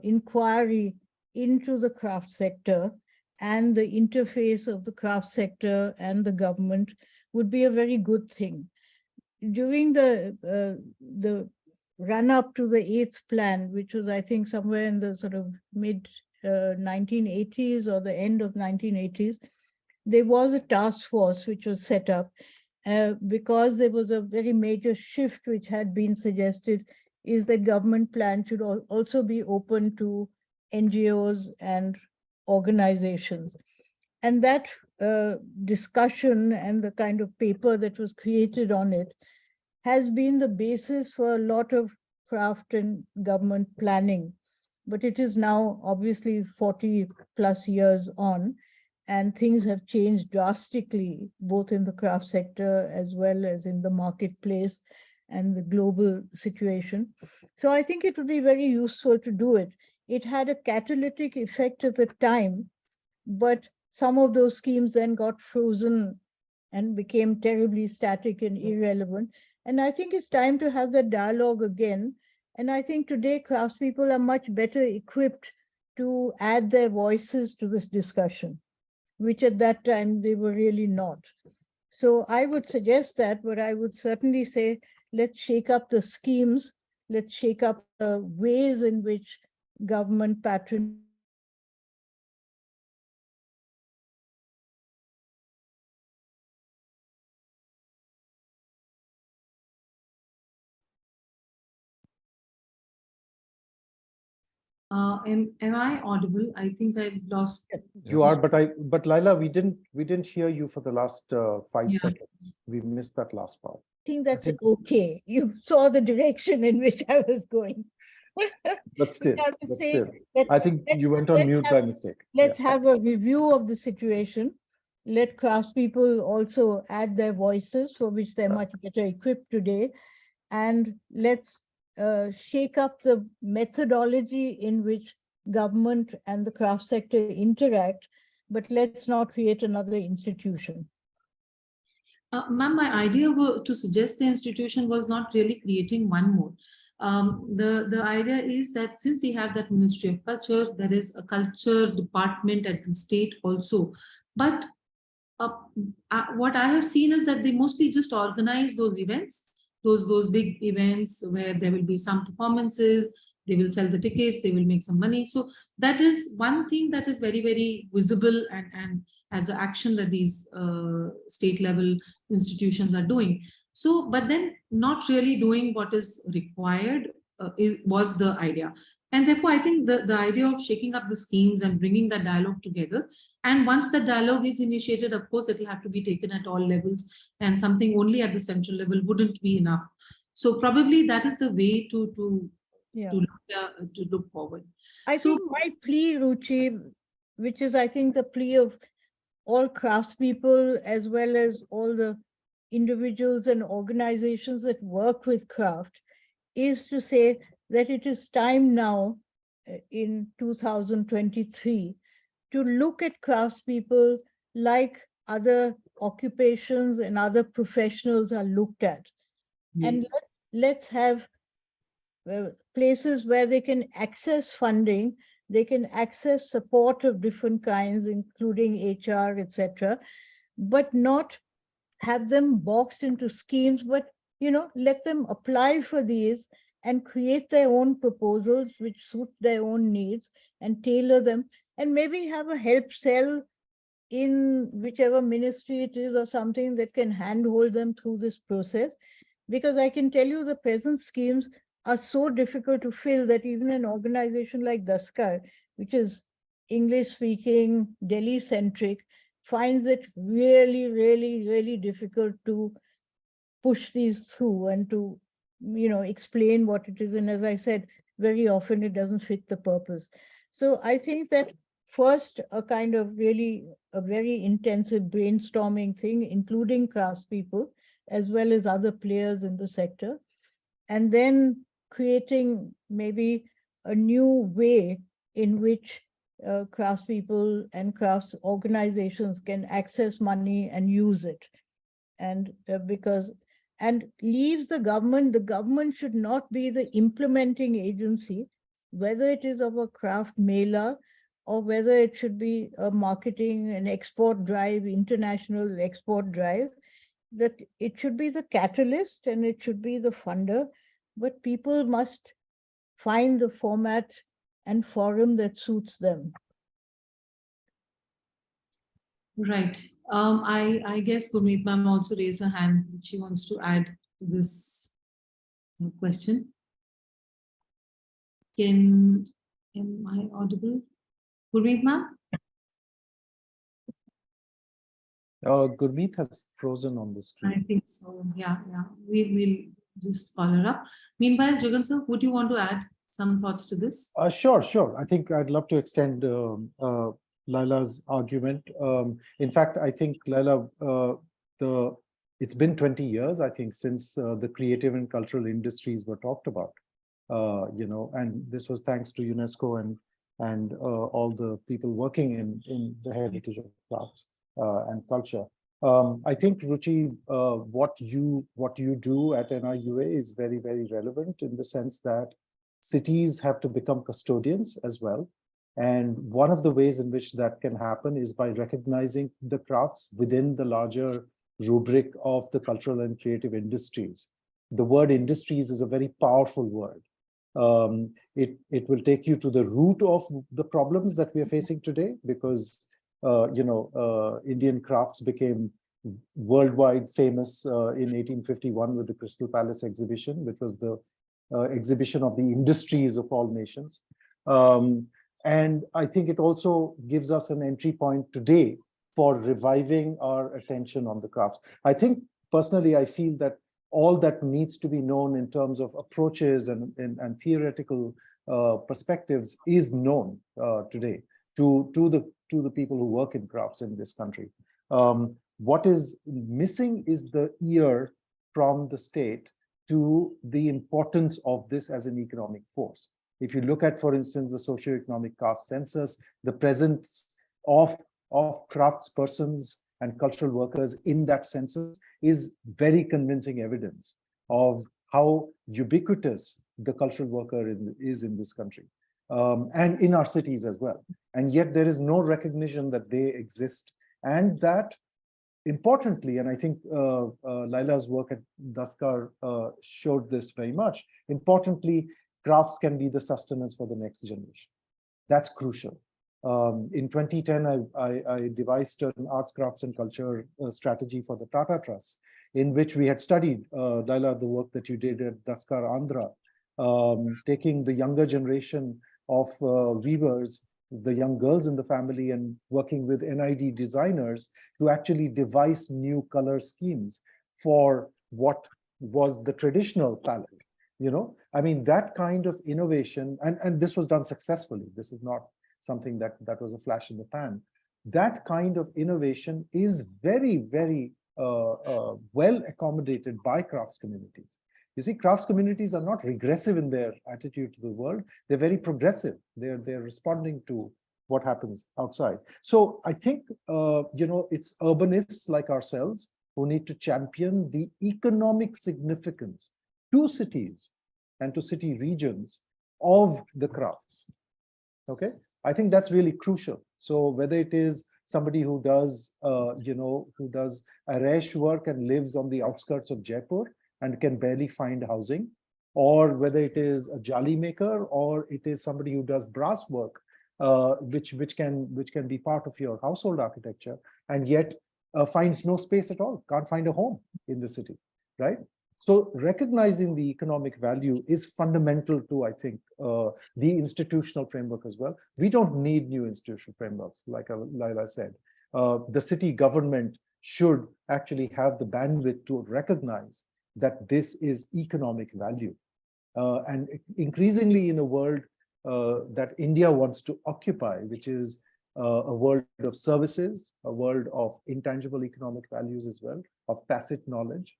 inquiry into the craft sector and the interface of the craft sector and the government would be a very good thing. During the run-up to the 8th plan, which was, I think, somewhere in the sort of mid 1980s or the end of 1980s, there was a task force which was set up because there was a very major shift which had been suggested, is that government plan should also be open to NGOs and organizations. And that discussion and the kind of paper that was created on it has been the basis for a lot of craft and government planning. But it is now obviously 40 plus years on, and things have changed drastically, both in the craft sector as well as in the marketplace and the global situation. So I think it would be very useful to do it. It had a catalytic effect at the time, but some of those schemes then got frozen and became terribly static and irrelevant. And I think it's time to have that dialogue again. And I think today craftspeople are much better equipped to add their voices to this discussion. which at that time they were really not. So I would suggest that, but I would certainly say, let's shake up the schemes, let's shake up the ways in which government patronage. Am I audible? I think I lost. You are, but Laila, we didn't hear you for the last 5 Yeah. seconds. We missed that last part. I think that's think- okay. You saw the direction in which I was going. But still, I have to but say still, that I think you went on let's mute by mistake. let's have a review of the situation. Let craftspeople also add their voices, for which they're much better equipped today. And let's shake up the methodology in which government and the craft sector interact, but let's not create another institution. Ma'am, my idea to suggest the institution was not really creating one more. The idea is that since we have that Ministry of Culture, there is a culture department at the state also. But what I have seen is that they mostly just organize those events, those big events where there will be some performances, they will sell the tickets, they will make some money. So that is one thing that is very, very visible and as an action that these state level institutions are doing. So, but then not really doing what is required was the idea. And therefore, I think the idea of shaking up the schemes and bringing that dialogue together. And once the dialogue is initiated, of course, it will have to be taken at all levels, and something only at the central level wouldn't be enough. So probably that is the way to look forward. I think my plea, Ruchi, which is I think the plea of all craftspeople as well as all the individuals and organizations that work with craft, is to say that it is time now in 2023 to look at craftspeople like other occupations and other professionals are looked at. Yes. And let's have places where they can access funding, they can access support of different kinds, including HR, etc., but not have them boxed into schemes, but let them apply for these and create their own proposals which suit their own needs and tailor them, and maybe have a help cell in whichever ministry it is or something that can handhold them through this process. Because I can tell you the present schemes are so difficult to fill that even an organization like Daskar, which is English-speaking, Delhi-centric, finds it really, really, really difficult to push these through and to, explain what it is. And as I said, very often it doesn't fit the purpose. So I think that first, a kind of really a very intensive brainstorming thing, including craftspeople, as well as other players in the sector, and then creating maybe a new way in which craftspeople and crafts organizations can access money and use it. And and leaves the government should not be the implementing agency, whether it is of a craft mela or whether it should be a marketing and export drive, international export drive, that it should be the catalyst and it should be the funder, but people must find the format and forum that suits them. Right. I guess Gurmeet ma'am also raised her hand, which she wants to add to this question. Am I audible? Gurmeet ma'am? Gurmeet has frozen on the screen. I think so. Yeah. We will just call her up. Meanwhile, Jagan sir, would you want to add some thoughts to this? Sure. I think I'd love to extend Laila's argument. In fact, I think Laila, it's been 20 years, I think, since the creative and cultural industries were talked about. And this was thanks to UNESCO and all the people working in the heritage of crafts and culture. I think, Ruchi, what you do at NIUA is very, very relevant in the sense that cities have to become custodians as well. And one of the ways in which that can happen is by recognizing the crafts within the larger rubric of the cultural and creative industries. The word industries is a very powerful word. It will take you to the root of the problems that we are facing today, because Indian crafts became worldwide famous in 1851 with the Crystal Palace exhibition, which was the exhibition of the industries of all nations. And I think it also gives us an entry point today for reviving our attention on the crafts. I think personally, I feel that all that needs to be known in terms of approaches and theoretical perspectives is known today to the people who work in crafts in this country. What is missing is the ear from the state to the importance of this as an economic force. If you look at, for instance, the socioeconomic caste census, the presence of craftspersons and cultural workers in that census is very convincing evidence of how ubiquitous the cultural worker is in this country, and in our cities as well. And yet there is no recognition that they exist, and that, importantly, and I think Laila's work at Daskar showed this very much, importantly, crafts can be the sustenance for the next generation. That's crucial. In 2010, I devised an arts, crafts, and culture strategy for the Tata Trust, in which we had studied, Laila, the work that you did at Daskar, Andhra, taking the younger generation of weavers, the young girls in the family, and working with NID designers to actually devise new color schemes for what was the traditional palette. I mean, that kind of innovation, and this was done successfully. This is not something that was a flash in the pan. That kind of innovation is very, very well accommodated by crafts communities. You see, crafts communities are not regressive in their attitude to the world. They're very progressive. They're responding to what happens outside. So I think, it's urbanists like ourselves who need to champion the economic significance to cities and to city regions of the crafts. Okay, I think that's really crucial. So whether it is somebody who does, Aresh work and lives on the outskirts of Jaipur and can barely find housing, or whether it is a jali maker, or it is somebody who does brass work, which can be part of your household architecture, and yet finds no space at all, can't find a home in the city, right? So recognizing the economic value is fundamental to, I think, the institutional framework as well. We don't need new institutional frameworks, like Laila said. The city government should actually have the bandwidth to recognize that this is economic value. And increasingly in a world that India wants to occupy, which is a world of services, a world of intangible economic values as well, of tacit knowledge.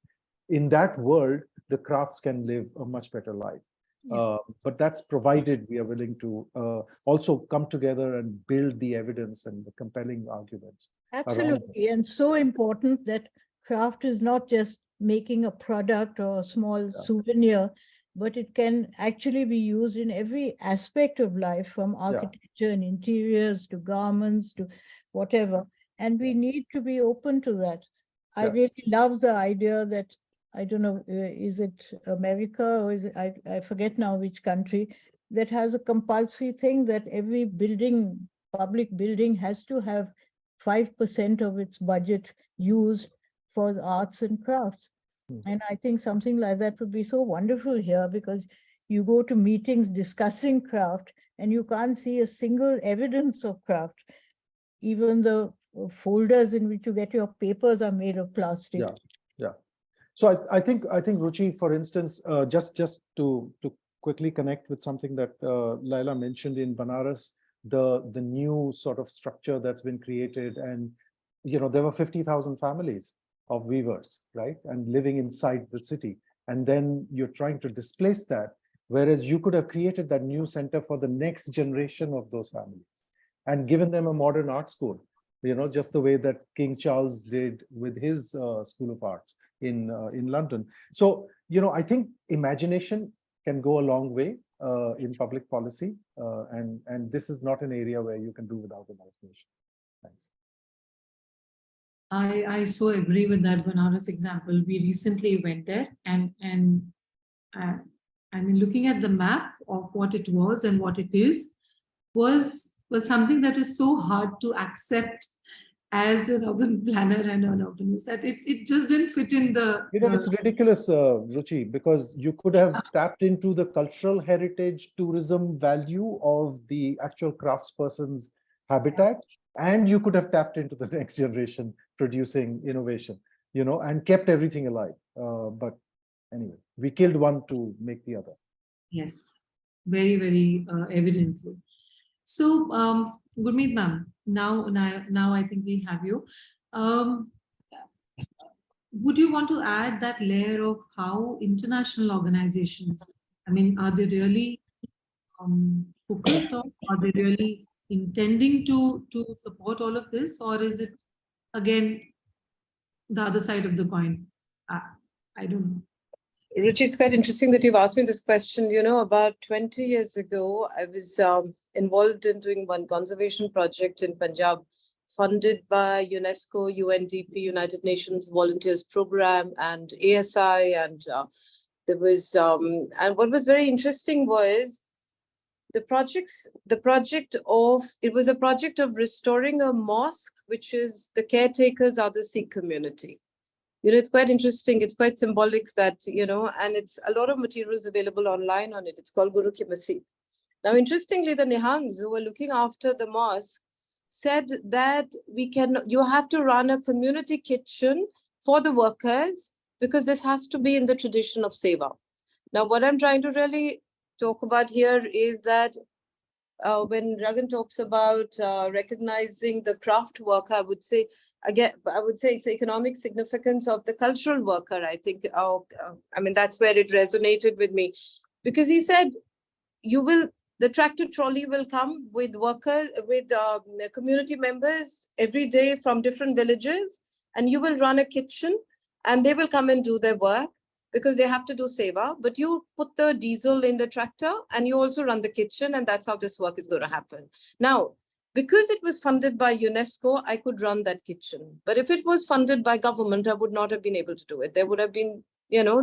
In that world, the crafts can live a much better life. Yeah. But that's provided we are willing to also come together and build the evidence and the compelling arguments. Absolutely, and so important that craft is not just making a product or a small souvenir, but it can actually be used in every aspect of life, from architecture and interiors to garments to whatever. And we need to be open to that. I really love the idea that, I don't know, is it America or is it, I forget now which country, that has a compulsory thing that every building, public building, has to have 5% of its budget used for the arts and crafts. And I think something like that would be so wonderful here, because you go to meetings discussing craft and you can't see a single evidence of craft. Even the folders in which you get your papers are made of plastic. Yeah. So I think Ruchi, for instance, just to quickly connect with something that Laila mentioned in Banaras, the new sort of structure that's been created, and there were 50,000 families of weavers, right, and living inside the city, and then you're trying to displace that, whereas you could have created that new center for the next generation of those families and given them a modern art school, just the way that King Charles did with his School of Arts in London. So I think imagination can go a long way. in public policy, and this is not an area where you can do without imagination. Thanks. I so agree with that Banaras example. We recently went there, and I mean, looking at the map of what it was and what it is was something that is so hard to accept as an urban planner and an urbanist, that it just didn't fit in the. It's ridiculous, Ruchi, because you could have tapped into the cultural heritage tourism value of the actual craftsperson's habitat, and you could have tapped into the next generation producing innovation, and kept everything alive. But anyway, we killed one to make the other. Yes, very, very evidently. So, Gurmeet ma'am, now I think we have you. Would you want to add that layer of how international organizations, I mean, are they really focused on, are they really intending to support all of this, or is it again the other side of the coin? I don't know. Ruchi, it's quite interesting that you've asked me this question. About 20 years ago, I was involved in doing one conservation project in Punjab, funded by UNESCO, UNDP, United Nations Volunteers Program, and ASI. And there was, and what was very interesting was it was a project of restoring a mosque, which is the caretakers are the Sikh community. It's quite interesting. It's quite symbolic that, and it's a lot of materials available online on it. It's called Guru Ki Masjid. Now, interestingly, the Nihangs who were looking after the mosque said that you have to run a community kitchen for the workers, because this has to be in the tradition of seva. Now, what I'm trying to really talk about here is that when Jagan talks about recognizing the craft worker, I would say it's the economic significance of the cultural worker. I think, that's where it resonated with me, because he said, the tractor trolley will come with workers, with community members every day from different villages, and you will run a kitchen, and they will come and do their work because they have to do seva, but you put the diesel in the tractor and you also run the kitchen, and that's how this work is going to happen. Now, because it was funded by UNESCO, I could run that kitchen. But if it was funded by government, I would not have been able to do it. There would have been,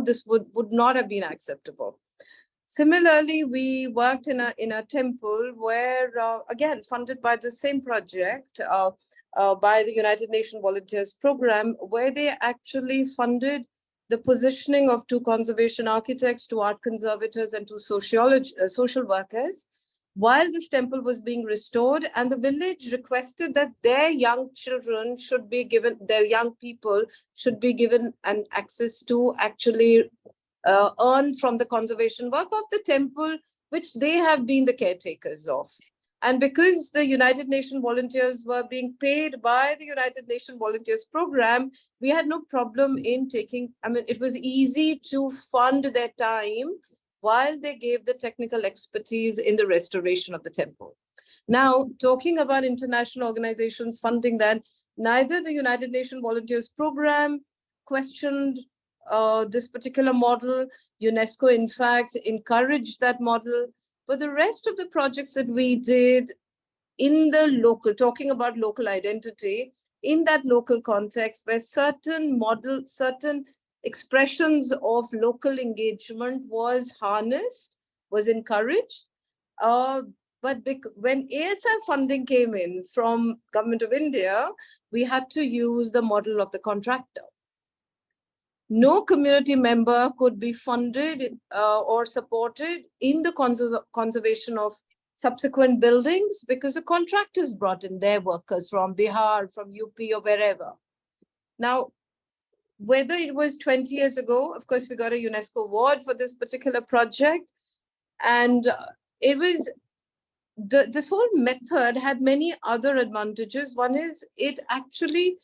this would not have been acceptable. Similarly, we worked in a temple where, again, funded by the same project, by the United Nations Volunteers Program, where they actually funded the positioning of 2 conservation architects, 2 art conservators, and 2 social workers, while this temple was being restored, and the village requested that their young children should be given, their young people should be given an access to actually earn from the conservation work of the temple, which they have been the caretakers of. And because the United Nations volunteers were being paid by the United Nations Volunteers Program, we had no problem in it was easy to fund their time while they gave the technical expertise in the restoration of the temple. Now, talking about international organizations funding that, neither the United Nations Volunteers Program questioned this particular model. UNESCO, in fact, encouraged that model. But the rest of the projects that we did in the local, talking about local identity, in that local context, where certain expressions of local engagement was harnessed, was encouraged. But when ASI funding came in from Government of India, we had to use the model of the contractor. No community member could be funded or supported in the conservation of subsequent buildings, because the contractors brought in their workers from Bihar, from UP, or wherever. Now, whether it was 20 years ago, of course, we got a UNESCO award for this particular project. And it was, this whole method had many other advantages. One is it actually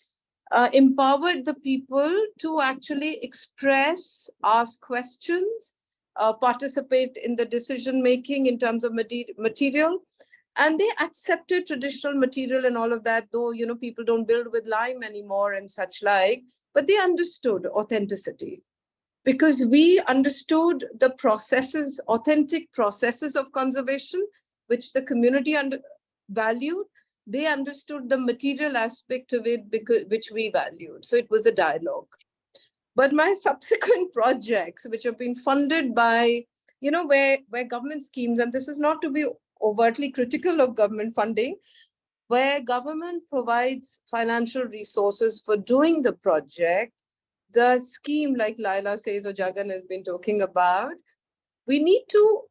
empowered the people to actually express, ask questions, participate in the decision-making in terms of material. And they accepted traditional material and all of that, though, people don't build with lime anymore and such like, but they understood authenticity. because we understood the processes, authentic processes of conservation, which the community valued. They understood the material aspect of it, which we valued. So it was a dialogue. But my subsequent projects, which have been funded by, where government schemes, and this is not to be overtly critical of government funding, where government provides financial resources for doing the project, the scheme like Laila says or Jagan has been talking about, we need to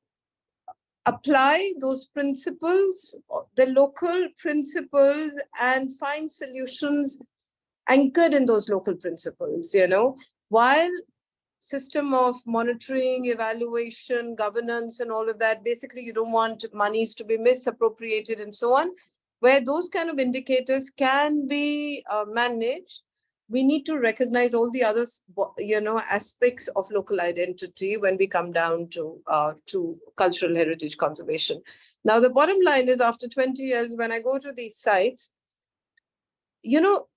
apply those principles, the local principles, and find solutions anchored in those local principles, while system of monitoring, evaluation, governance, and all of that, basically you don't want monies to be misappropriated and so on, where those kind of indicators can be managed. We need to recognize all the other, aspects of local identity when we come down to cultural heritage conservation. Now, the bottom line is, after 20 years, when I go to these sites,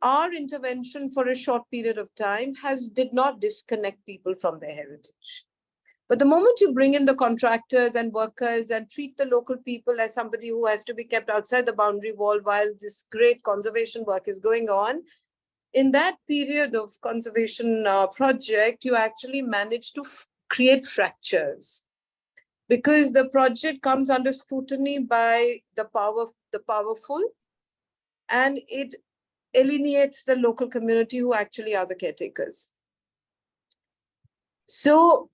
our intervention for a short period of time did not disconnect people from their heritage. But the moment you bring in the contractors and workers and treat the local people as somebody who has to be kept outside the boundary wall while this great conservation work is going on, in that period of conservation project, you actually manage to create fractures, because the project comes under scrutiny by the powerful, and it alienates the local community who actually are the caretakers. So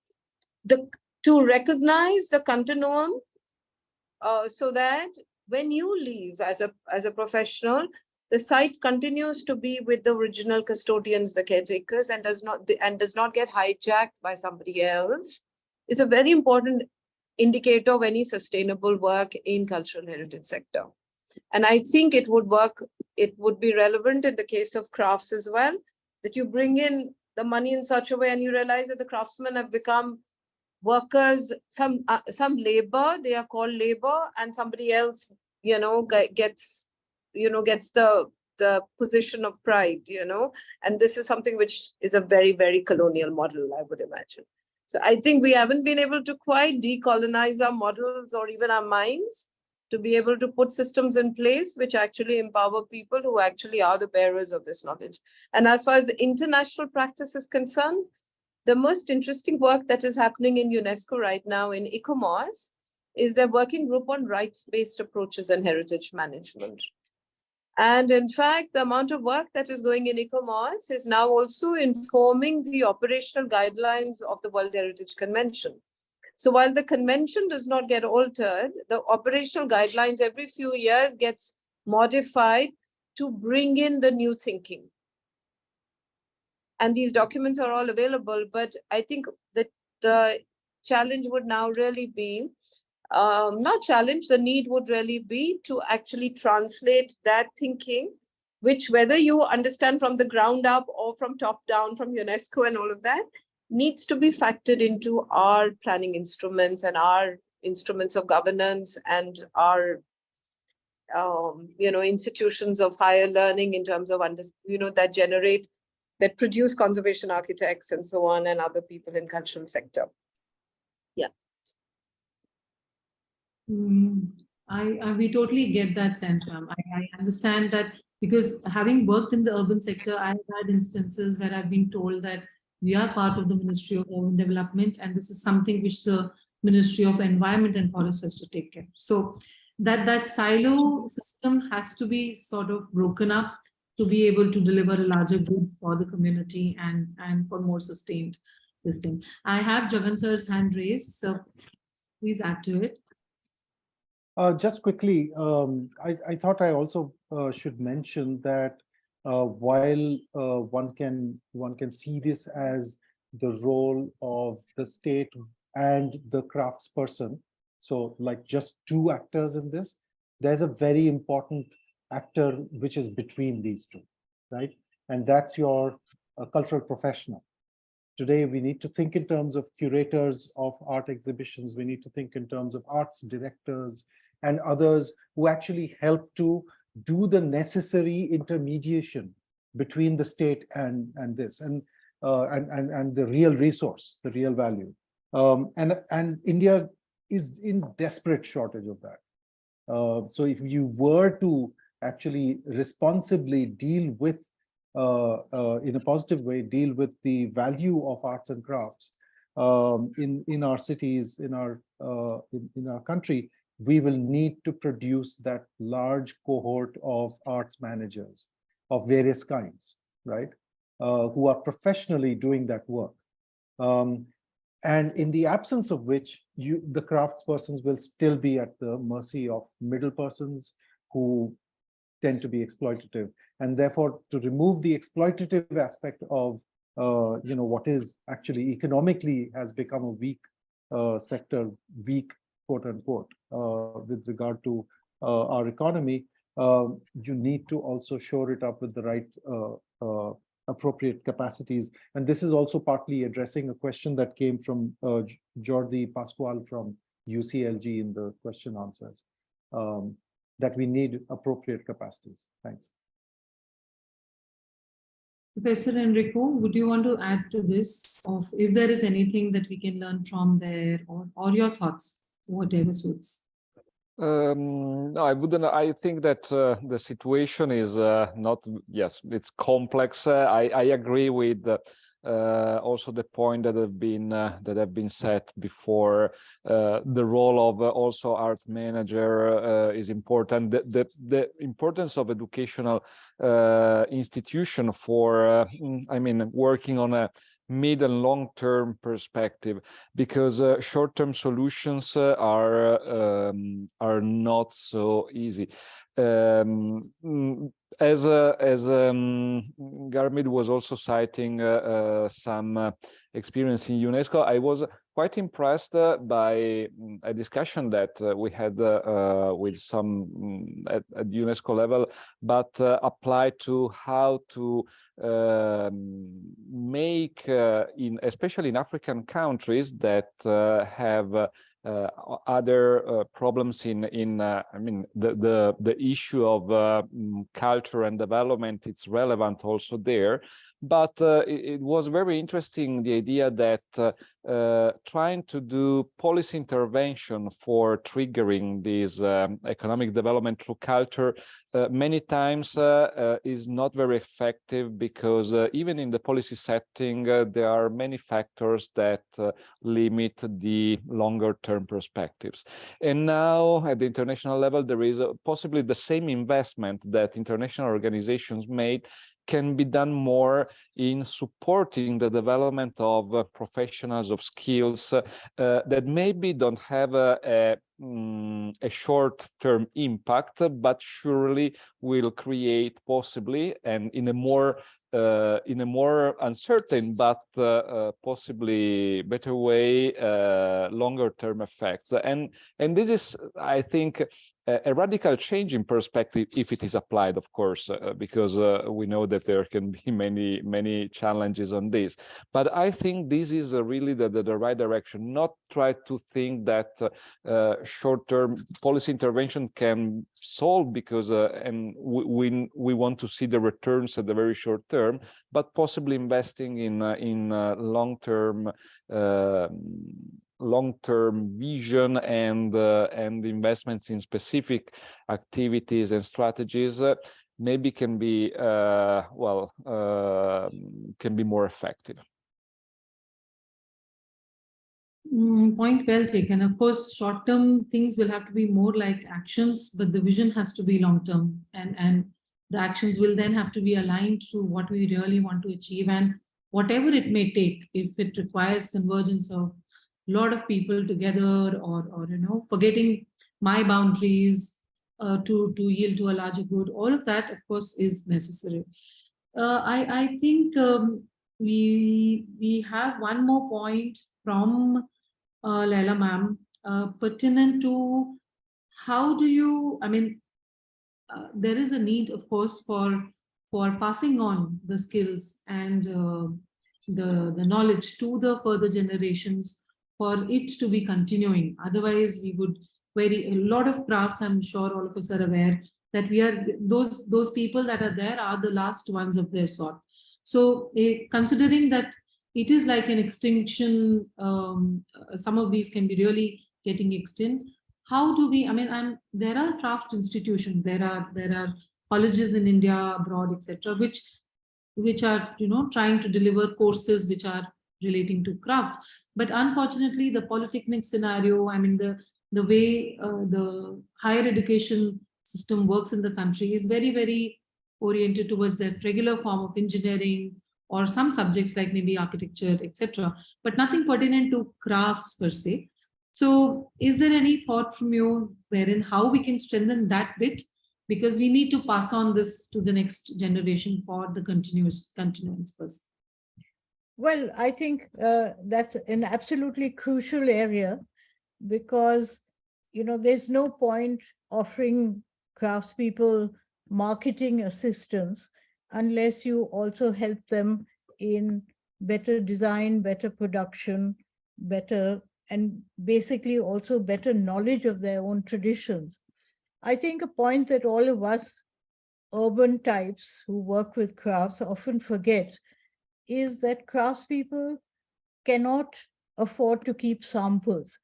to recognize the continuum, so that when you leave as a professional, the site continues to be with the original custodians, the caretakers, and does not get hijacked by somebody else, is a very important indicator of any sustainable work in cultural heritage sector. And I think it would work. It would be relevant in the case of crafts as well, that you bring in the money in such a way and you realize that the craftsmen have become workers, some labor, they are called labor, and somebody else, gets the position of pride, and this is something which is a very, very colonial model, I would imagine. So I think we haven't been able to quite decolonize our models or even our minds to be able to put systems in place which actually empower people who actually are the bearers of this knowledge. And as far as international practice is concerned, the most interesting work that is happening in UNESCO right now in ICOMOS is their working group on rights-based approaches and heritage management. And in fact, the amount of work that is going in ICOMOS is now also informing the operational guidelines of the World Heritage Convention. So while the convention does not get altered, the operational guidelines every few years gets modified to bring in the new thinking. And these documents are all available, but I think that the challenge would now really be, the need would really be to actually translate that thinking, which whether you understand from the ground up or from top down, from UNESCO and all of that, needs to be factored into our planning instruments and our instruments of governance and our institutions of higher learning in terms of that produce conservation architects and so on, and other people in cultural sector. Yeah. We totally get that sense, ma'am. I understand that, because having worked in the urban sector, I've had instances where I've been told that we are part of the Ministry of Urban Development, and this is something which the Ministry of Environment and Forests has to take care. So that silo system has to be sort of broken up to be able to deliver a larger good for the community and for more sustained this thing. I have Jagan sir's hand raised, so please add to it. Just quickly, I thought I also should mention that while one can see this as the role of the state and the craftsperson, so like just two actors in this, there's a very important actor which is between these two, right? And that's your cultural professional. Today, we need to think in terms of curators of art exhibitions. We need to think in terms of arts directors and others who actually help to do the necessary intermediation between the state and this. And and the real resource, the real value. And India is in desperate shortage of that. So if you were to actually responsibly deal with, in a positive way, deal with the value of arts and crafts in our cities, in our country, we will need to produce that large cohort of arts managers of various kinds, right? Who are professionally doing that work. And in the absence of which, the craftspersons will still be at the mercy of middle persons who tend to be exploitative. And therefore, to remove the exploitative aspect of what is actually economically has become a weak sector, weak, quote unquote, with regard to our economy, you need to also shore it up with the right appropriate capacities. And this is also partly addressing a question that came from Jordi Pascual from UCLG in the question answers, that we need appropriate capacities. Thanks. Professor Enrico, would you want to add to this, of if there is anything that we can learn from there, or your thoughts, whatever suits? No, I wouldn't. I think that the situation is not. Yes, it's complex. I agree with also the point that have been said before. The role of also arts manager is important. The importance of educational institution for I mean, working on a mid and long-term perspective, because short-term solutions are not so easy. As Gurmeet was also citing some experience in UNESCO, I was quite impressed by a discussion that we had with some at UNESCO level, but applied to how to make, especially in African countries that have other problems in I mean, the issue of culture and development, it's relevant also there. But it was very interesting, the idea that trying to do policy intervention for triggering this economic development through culture many times is not very effective, because even in the policy setting, there are many factors that limit the longer term perspectives. And now at the international level, there is possibly the same investment that international organizations made can be done more in supporting the development of professionals, of skills that maybe don't have a short-term impact, but surely will create possibly, and in a more uncertain but possibly better way, longer-term effects. And this is, I think, a radical change in perspective if it is applied, of course, because we know that there can be many challenges on this. But I think this is really the right direction. Not try to think that short-term policy intervention can solve, because and we want to see the returns at the very short term, but possibly investing in long-term vision and investments in specific activities and strategies maybe can be can be more effective. Point well taken. Of course, short-term things will have to be more like actions, but the vision has to be long-term, and the actions will then have to be aligned to what we really want to achieve, and whatever it may take, if it requires convergence of a lot of people together, or forgetting my boundaries to yield to a larger good, all of that, of course, is necessary. I think we have one more point from Laila ma'am, pertinent to how do you, I mean, there is a need, of course, for passing on the skills and the knowledge to the further generations, for it to be continuing. Otherwise, we would a lot of crafts, I'm sure all of us are aware, that we are those people that are there are the last ones of their sort. So considering that it is like an extinction, some of these can be really getting extinct. How do we, I mean, there are craft institutions, there are colleges in India, abroad, etc., which are, trying to deliver courses which are relating to crafts. But unfortunately, the polytechnic scenario, I mean, the way the higher education system works in the country is very, very oriented towards that regular form of engineering or some subjects like maybe architecture, etc., but nothing pertinent to crafts per se. So is there any thought from you wherein how we can strengthen that bit? Because we need to pass on this to the next generation for the continuance first. Well, I think that's an absolutely crucial area, because, there's no point offering craftspeople marketing assistance unless you also help them in better design, better production, and basically also better knowledge of their own traditions. I think a point that all of us urban types who work with crafts often forget is that craftspeople cannot afford to keep samples.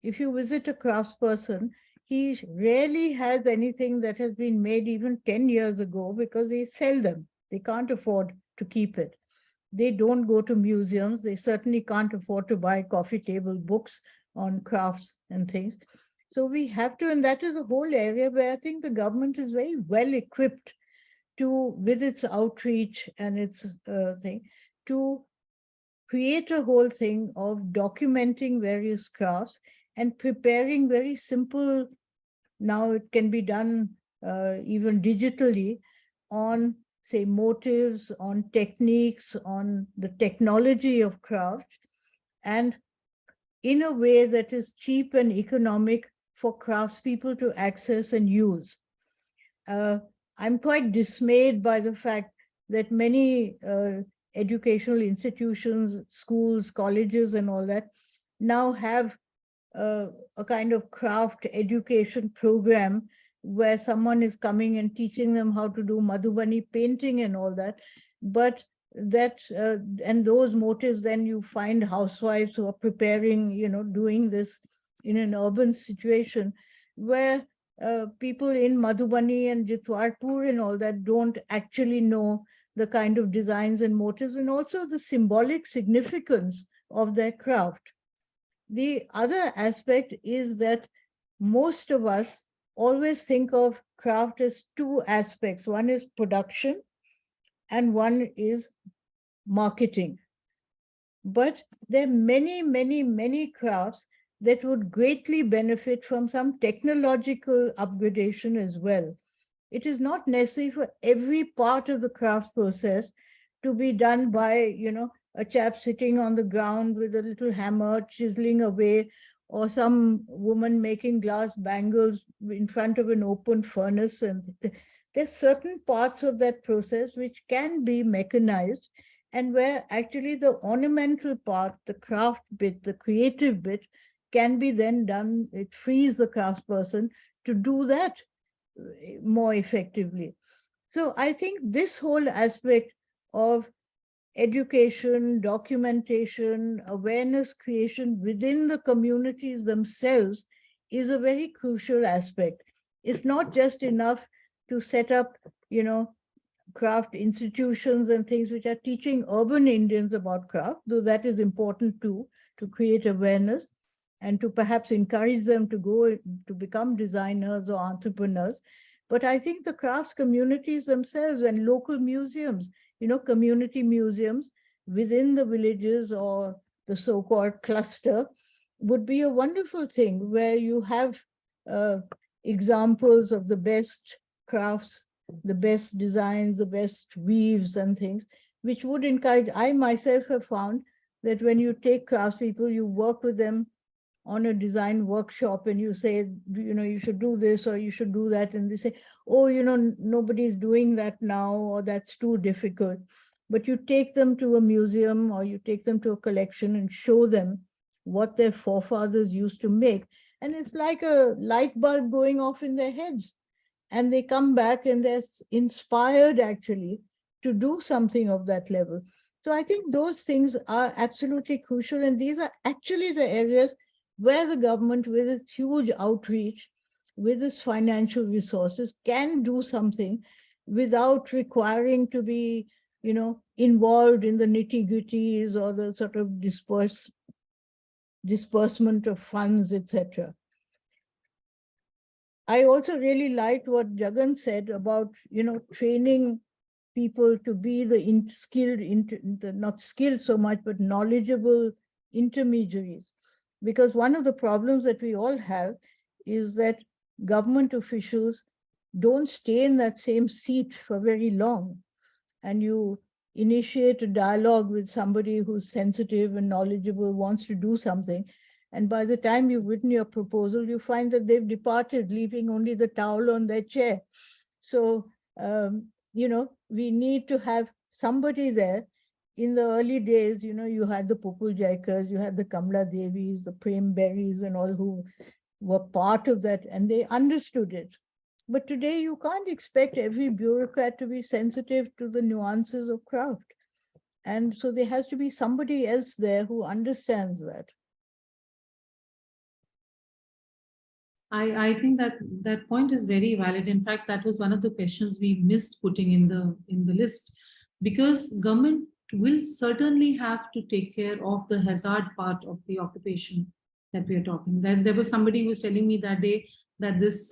If you visit a craftsperson, he rarely has anything that has been made even 10 years ago because they sell them. They can't afford to keep it. They don't go to museums. They certainly can't afford to buy coffee table books on crafts and things. So we have to, and that is a whole area where I think the government is very well equipped to, with its outreach and its thing, to create a whole thing of documenting various crafts and preparing very simple, now it can be done even digitally, on, say, motives, on techniques, on the technology of craft, and in a way that is cheap and economic for craftspeople to access and use. I'm quite dismayed by the fact that many educational institutions, schools, colleges, and all that now have a kind of craft education program where someone is coming and teaching them how to do Madhubani painting and all that. But that, and those motives, then you find housewives who are preparing, doing this in an urban situation where people in Madhubani and Jitwarpur and all that don't actually know the kind of designs and motives and also the symbolic significance of their craft. The other aspect is that most of us always think of craft as two aspects. One is production and one is marketing. But there are many, many, many crafts that would greatly benefit from some technological upgradation as well. It is not necessary for every part of the craft process to be done by, a chap sitting on the ground with a little hammer chiseling away, or some woman making glass bangles in front of an open furnace. And there's certain parts of that process which can be mechanized, and where actually the ornamental part, the craft bit, the creative bit, can be then done. It frees the craftsperson to do that more effectively. So I think this whole aspect of education, documentation, awareness creation within the communities themselves is a very crucial aspect. It's not just enough to set up, craft institutions and things which are teaching urban Indians about craft, though that is important too, to create awareness and to perhaps encourage them to go to become designers or entrepreneurs. But I think the crafts communities themselves and local museums, community museums within the villages or the so-called cluster would be a wonderful thing, where you have examples of the best crafts, the best designs, the best weaves and things, which would encourage. I myself have found that when you take craftspeople, you work with them on a design workshop and you say, you should do this or you should do that. And they say, oh, nobody's doing that now, or that's too difficult. But you take them to a museum or you take them to a collection and show them what their forefathers used to make. And it's like a light bulb going off in their heads. And they come back and they're inspired actually to do something of that level. So I think those things are absolutely crucial. And these are actually the areas where the government, with its huge outreach, with its financial resources, can do something without requiring to be, involved in the nitty-gritties or the sort of disbursement of funds, etc. I also really liked what Jagan said about, training people to be the skilled, not skilled so much, but knowledgeable intermediaries. Because one of the problems that we all have is that government officials don't stay in that same seat for very long. And you initiate a dialogue with somebody who's sensitive and knowledgeable, wants to do something. And by the time you've written your proposal, you find that they've departed, leaving only the towel on their chair. So, we need to have somebody there. In the early days, you had the Popul Jaikars, you had the Kamla Devis, the Prem Berries, and all who were part of that, and they understood it. But today, you can't expect every bureaucrat to be sensitive to the nuances of craft. And so there has to be somebody else there who understands that. I think that point is very valid. In fact, that was one of the questions we missed putting in the list, because government will certainly have to take care of the hazard part of the occupation that we are talking. That there was somebody who was telling me that day that this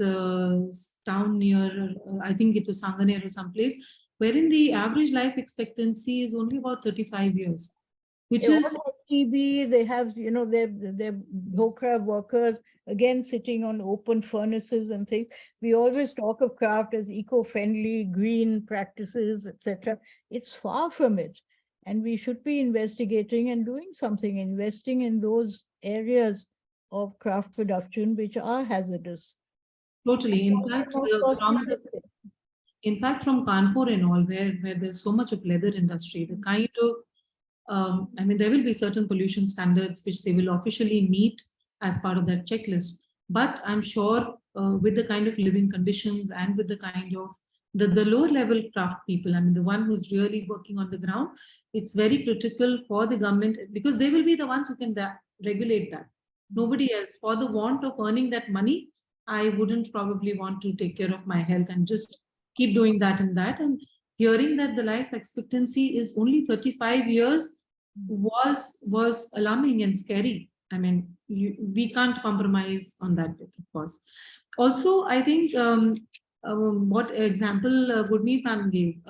town near, I think it was Sanganer or someplace, wherein the average life expectancy is only about 35 years, which They is all have TB, they have, their Dhokra workers, again, sitting on open furnaces and things. We always talk of craft as eco-friendly, green practices, etc. It's far from it. And we should be investigating and doing something, investing in those areas of craft production which are hazardous. totally. In And fact, from Kanpur and all, where there's so much of leather industry, the kind of I mean, there will be certain pollution standards which they will officially meet as part of that checklist. But I'm sure with the kind of living conditions and with the kind of the lower level craft people, I mean, the one who's really working on the ground, it's very critical for the government, because they will be the ones who can regulate that. Nobody else. For the want of earning that money, I wouldn't probably want to take care of my health and just keep doing that and that. And hearing that the life expectancy is only 35 years was alarming and scary. I mean, we can't compromise on that bit, of course. Also, I think what example Gurmeet gave,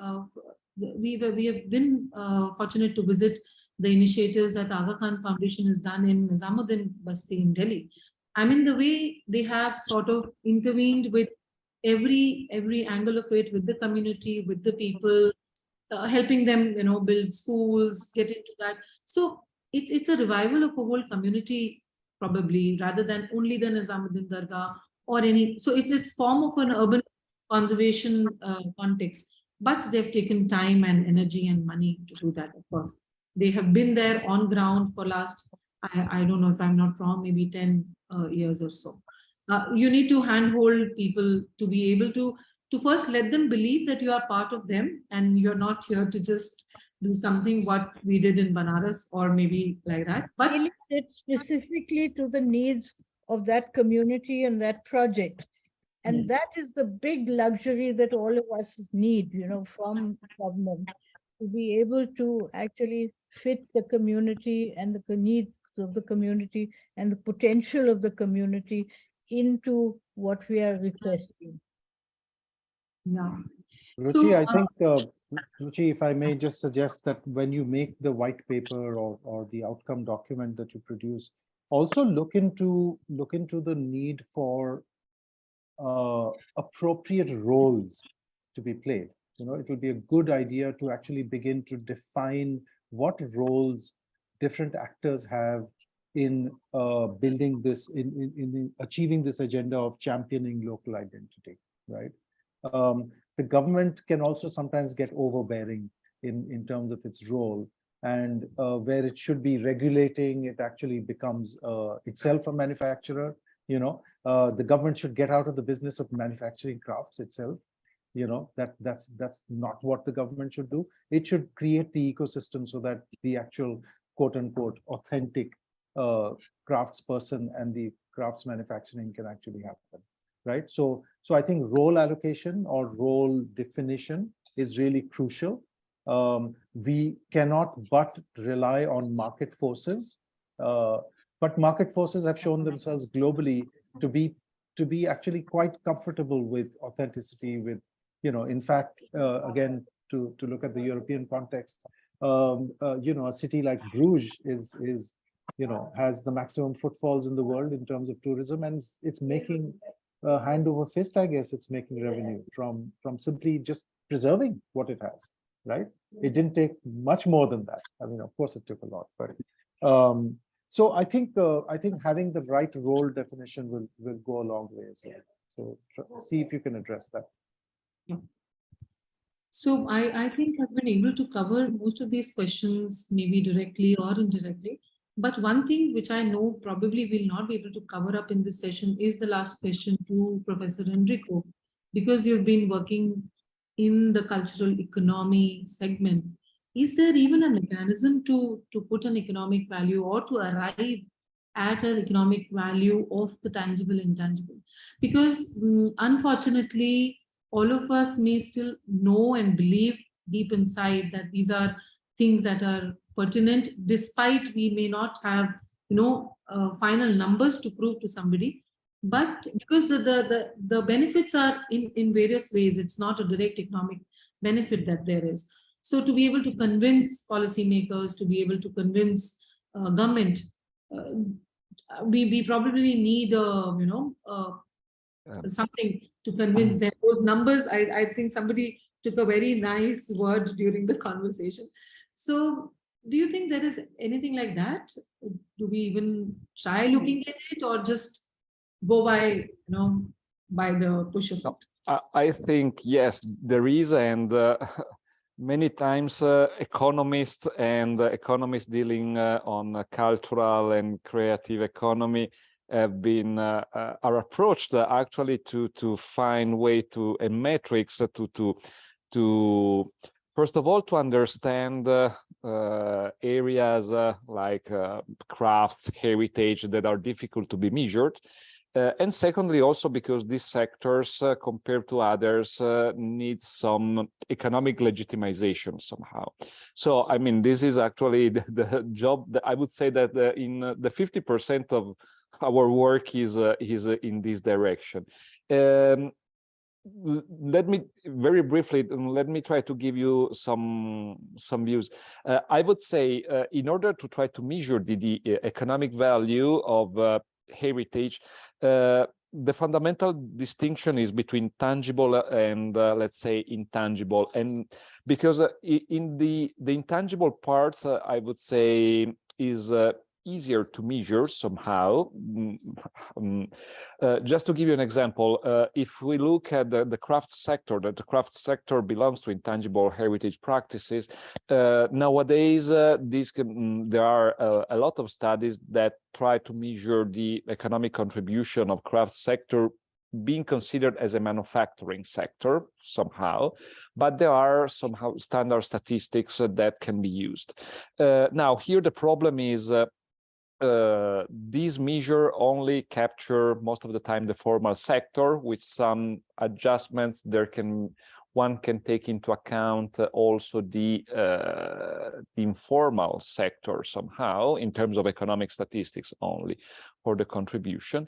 we have been fortunate to visit the initiatives that Aga Khan Foundation has done in Nizamuddin Basti in Delhi. I mean, the way they have sort of intervened with every angle of it, with the community, with the people, helping them, build schools, get into that. So it's a revival of a whole community, probably, rather than only the Nizamuddin Dargah or any. So it's form of an urban conservation context. But they've taken time and energy and money to do that, of course. They have been there on ground for last, I don't know if I'm not wrong, maybe 10 years or so. You need to handhold people to be able to first let them believe that you are part of them and you're not here to just do something what we did in Banaras or maybe like that. But really it specifically to the needs of that community and that project. And yes, that is the big luxury that all of us need, from government, to be able to actually fit the community and the needs of the community and the potential of the community into what we are requesting. yeah. Ruchi, So, I think, Ruchi, if I may just suggest that when you make the white paper or the outcome document that you produce, also look into the need for appropriate roles to be played. It will be a good idea to actually begin to define what roles different actors have in building this, in achieving this agenda of championing local identity, right? The government can also sometimes get overbearing in terms of its role, and where it should be regulating, it actually becomes itself a manufacturer. The government should get out of the business of manufacturing crafts itself, that's not what the government should do. It should create the ecosystem so that the actual quote unquote authentic craftsperson and the crafts manufacturing can actually happen, right? So I think role allocation or role definition is really crucial. We cannot but rely on market forces, but market forces have shown themselves globally to be actually quite comfortable with authenticity, with, in fact, again, to look at the European context, a city like Bruges is has the maximum footfalls in the world in terms of tourism, and it's making hand over fist, I guess. It's making revenue from simply just preserving what it has, right? It didn't take much more than that. I mean, of course, it took a lot, but so I think having the right role definition will go a long way as well. So see if you can address that. So I think I've been able to cover most of these questions, maybe directly or indirectly. But one thing which I know probably will not be able to cover up in this session is the last question to Professor Enrico, because you've been working in the cultural economy segment. Is there even a mechanism to put an economic value or to arrive at an economic value of the tangible intangible? Because unfortunately, all of us may still know and believe deep inside that these are things that are pertinent, despite we may not have, final numbers to prove to somebody. But because the benefits are in various ways, it's not a direct economic benefit that there is. So to be able to convince policymakers, to be able to convince government, we probably need something to convince them. Those numbers, I think somebody took a very nice word during the conversation. So do you think there is anything like that? Do we even try looking at it, or just go by, by the push of it? I think, yes, there is, and many times economists and economists dealing on cultural and creative economy have been are approached actually to find way to a metrics to first of all to understand areas like crafts, heritage that are difficult to be measured. And secondly, also because these sectors, compared to others, need some economic legitimization somehow. So, I mean, this is actually the job that I would say that in the 50% of our work is in this direction. Let me very briefly, let me try to give you some views. I would say in order to try to measure the economic value of heritage, the fundamental distinction is between tangible and let's say intangible, and because in the intangible parts, I would say is easier to measure somehow. Just to give you an example, if we look at the craft sector, that the craft sector belongs to intangible heritage practices. Nowadays, there are a lot of studies that try to measure the economic contribution of craft sector being considered as a manufacturing sector somehow, but there are somehow standard statistics that can be used. Now, here the problem is these measures only capture most of the time the formal sector. With some adjustments, one can take into account also the informal sector somehow in terms of economic statistics only for the contribution.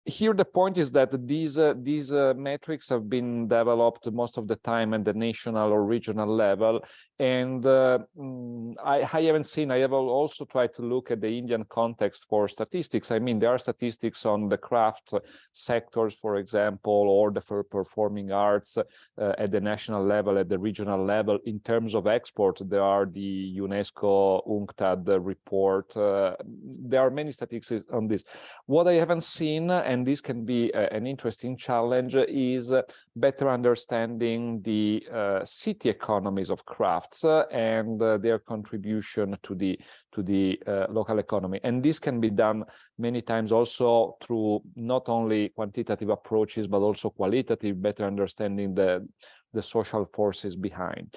Here the point is that these metrics have been developed most of the time at the national or regional level, and I haven't seen. I have also tried to look at the Indian context for statistics. I mean, there are statistics on the craft sectors, for example, or the performing arts at the national level, at the regional level. In terms of export, there are the UNESCO UNCTAD report. There are many statistics on this. What I haven't seen, and this can be an interesting challenge, is better understanding the city economies of crafts and their contribution to the local economy. And this can be done many times also through not only quantitative approaches, but also qualitative, better understanding the social forces behind.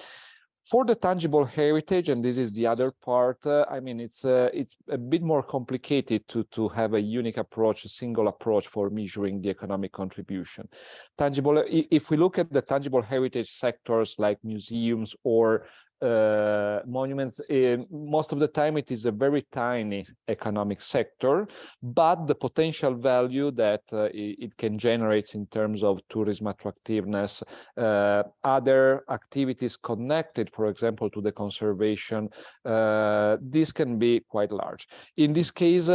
For the tangible heritage, and this is the other part, I mean, it's a bit more complicated to have a unique approach, a single approach for measuring the economic contribution. If we look at the tangible heritage sectors like museums or monuments, most of the time it is a very tiny economic sector, but the potential value that it can generate in terms of tourism attractiveness, other activities connected, for example, to the conservation, this can be quite large. In this case,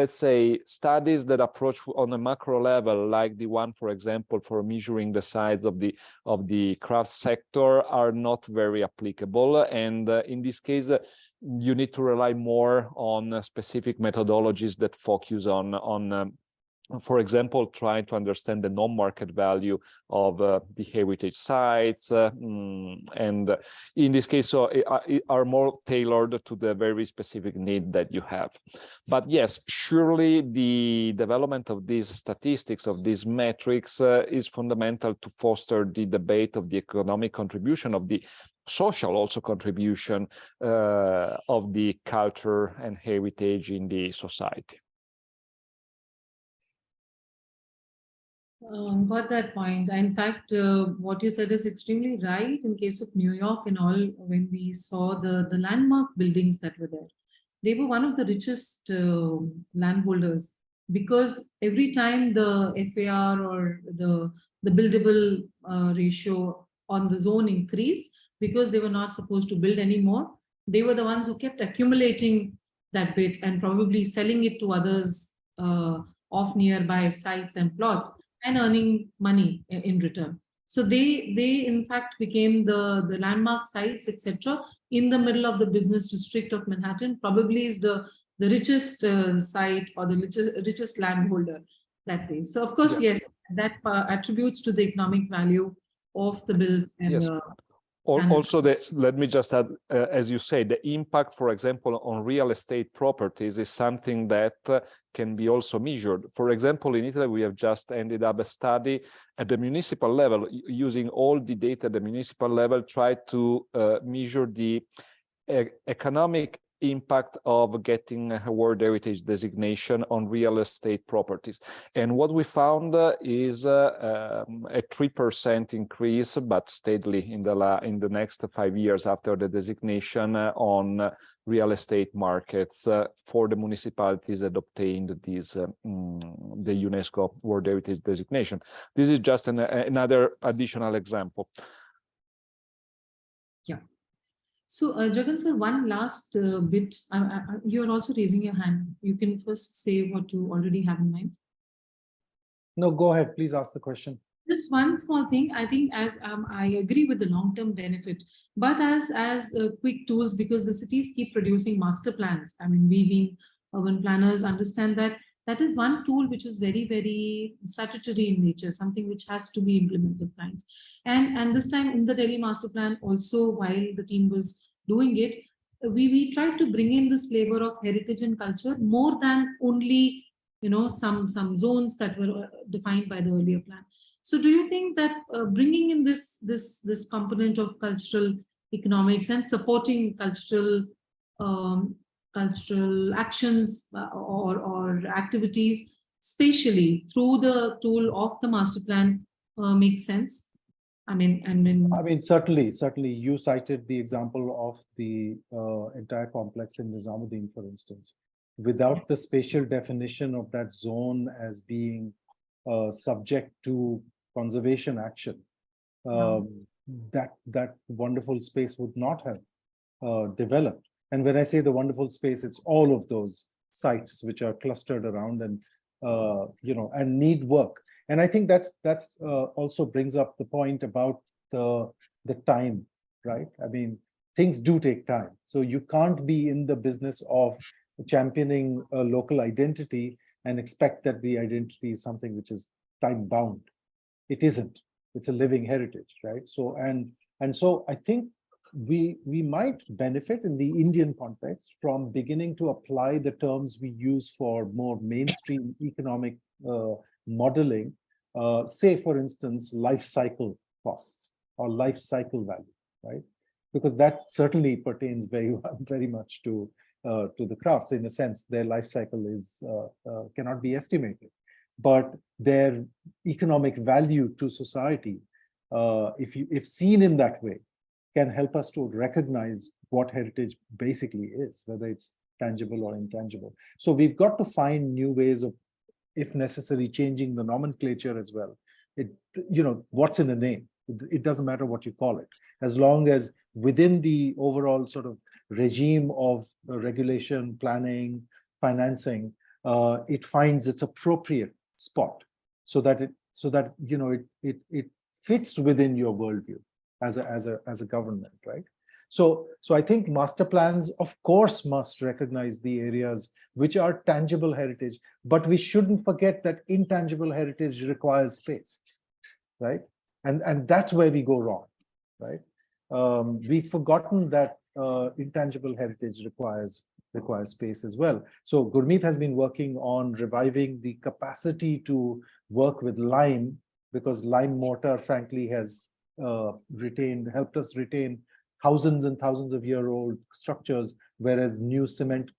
let's say studies that approach on a macro level, like the one, for example, for measuring the size of the craft sector, are not very applicable, and in this case you need to rely more on specific methodologies that focus on for example, trying to understand the non-market value of the heritage sites, and in this case, so are more tailored to the very specific need that you have. But yes, surely the development of these statistics, of these metrics, is fundamental to foster the debate of the economic contribution, of the social also contribution of the culture and heritage in the society. Got that point. In fact, what you said is extremely right in case of New York and all, when we saw the landmark buildings that were there. They were one of the richest landholders, because every time the FAR or the buildable ratio on the zone increased, because they were not supposed to build anymore, they were the ones who kept accumulating that bit and probably selling it to others of nearby sites and plots, and earning money in return. So they in fact became the landmark sites, etc., in the middle of the business district of Manhattan. Probably is the richest site or the richest landholder that way. So of course, yes, that attributes to the economic value of the build. And yes. Also, let me just add, as you say, the impact, for example, on real estate properties is something that can be also measured. For example, in Italy, we have just ended up a study at the municipal level, using all the data at the municipal level, try to measure the economic impact of getting a World Heritage designation on real estate properties. And what we found is a 3% increase, but steadily in the next 5 years after the designation, on real estate markets for the municipalities that obtained these the UNESCO World Heritage designation. This is just another additional example. Yeah. So, Jagan sir, one last bit. You're also raising your hand. You can first say what you already have in mind. No, go ahead. Please ask the question. Just one small thing. I think as I agree with the long-term benefit, but as quick tools, because the cities keep producing master plans. I mean, we being urban planners understand that that is one tool which is very, very statutory in nature, something which has to be implemented times. And this time in the Delhi master plan also, while the team was doing it, we tried to bring in this flavor of heritage and culture more than only, you know, some zones that were defined by the earlier plan. So do you think that bringing in this component of cultural economics and supporting cultural actions or activities spatially through the tool of the master plan makes sense? I mean, certainly you cited the example of the entire complex in Nizamuddin, for instance. Without the spatial definition of that zone as being subject to conservation action, that wonderful space would not have developed. And when I say the wonderful space, it's all of those sites which are clustered around and and need work. And I think that's also brings up the point about the time, right? I mean, things do take time. So you can't be in the business of championing a local identity and expect that the identity is something which is time bound. It isn't. It's a living heritage, right? So and so I think we might benefit in the Indian context from beginning to apply the terms we use for more mainstream economic modeling, say for instance, life cycle costs or life cycle value, right? Because that certainly pertains very much to the crafts. In a sense, their life cycle is cannot be estimated, but their economic value to society, if seen in that way, can help us to recognize what heritage basically is, whether it's tangible or intangible. So we've got to find new ways of, if necessary, changing the nomenclature as well. What's in a name? It doesn't matter what you call it, as long as within the overall sort of regime of regulation, planning, financing, it finds its appropriate spot, so that it fits within your worldview as a government, right? So I think master plans, of course, must recognize the areas which are tangible heritage, but we shouldn't forget that intangible heritage requires space, right? And that's where we go wrong, right? We've forgotten that intangible heritage requires space as well. So Gurmeet has been working on reviving the capacity to work with lime, because lime mortar, frankly, has helped us retain thousands and thousands of year-old structures, whereas new cement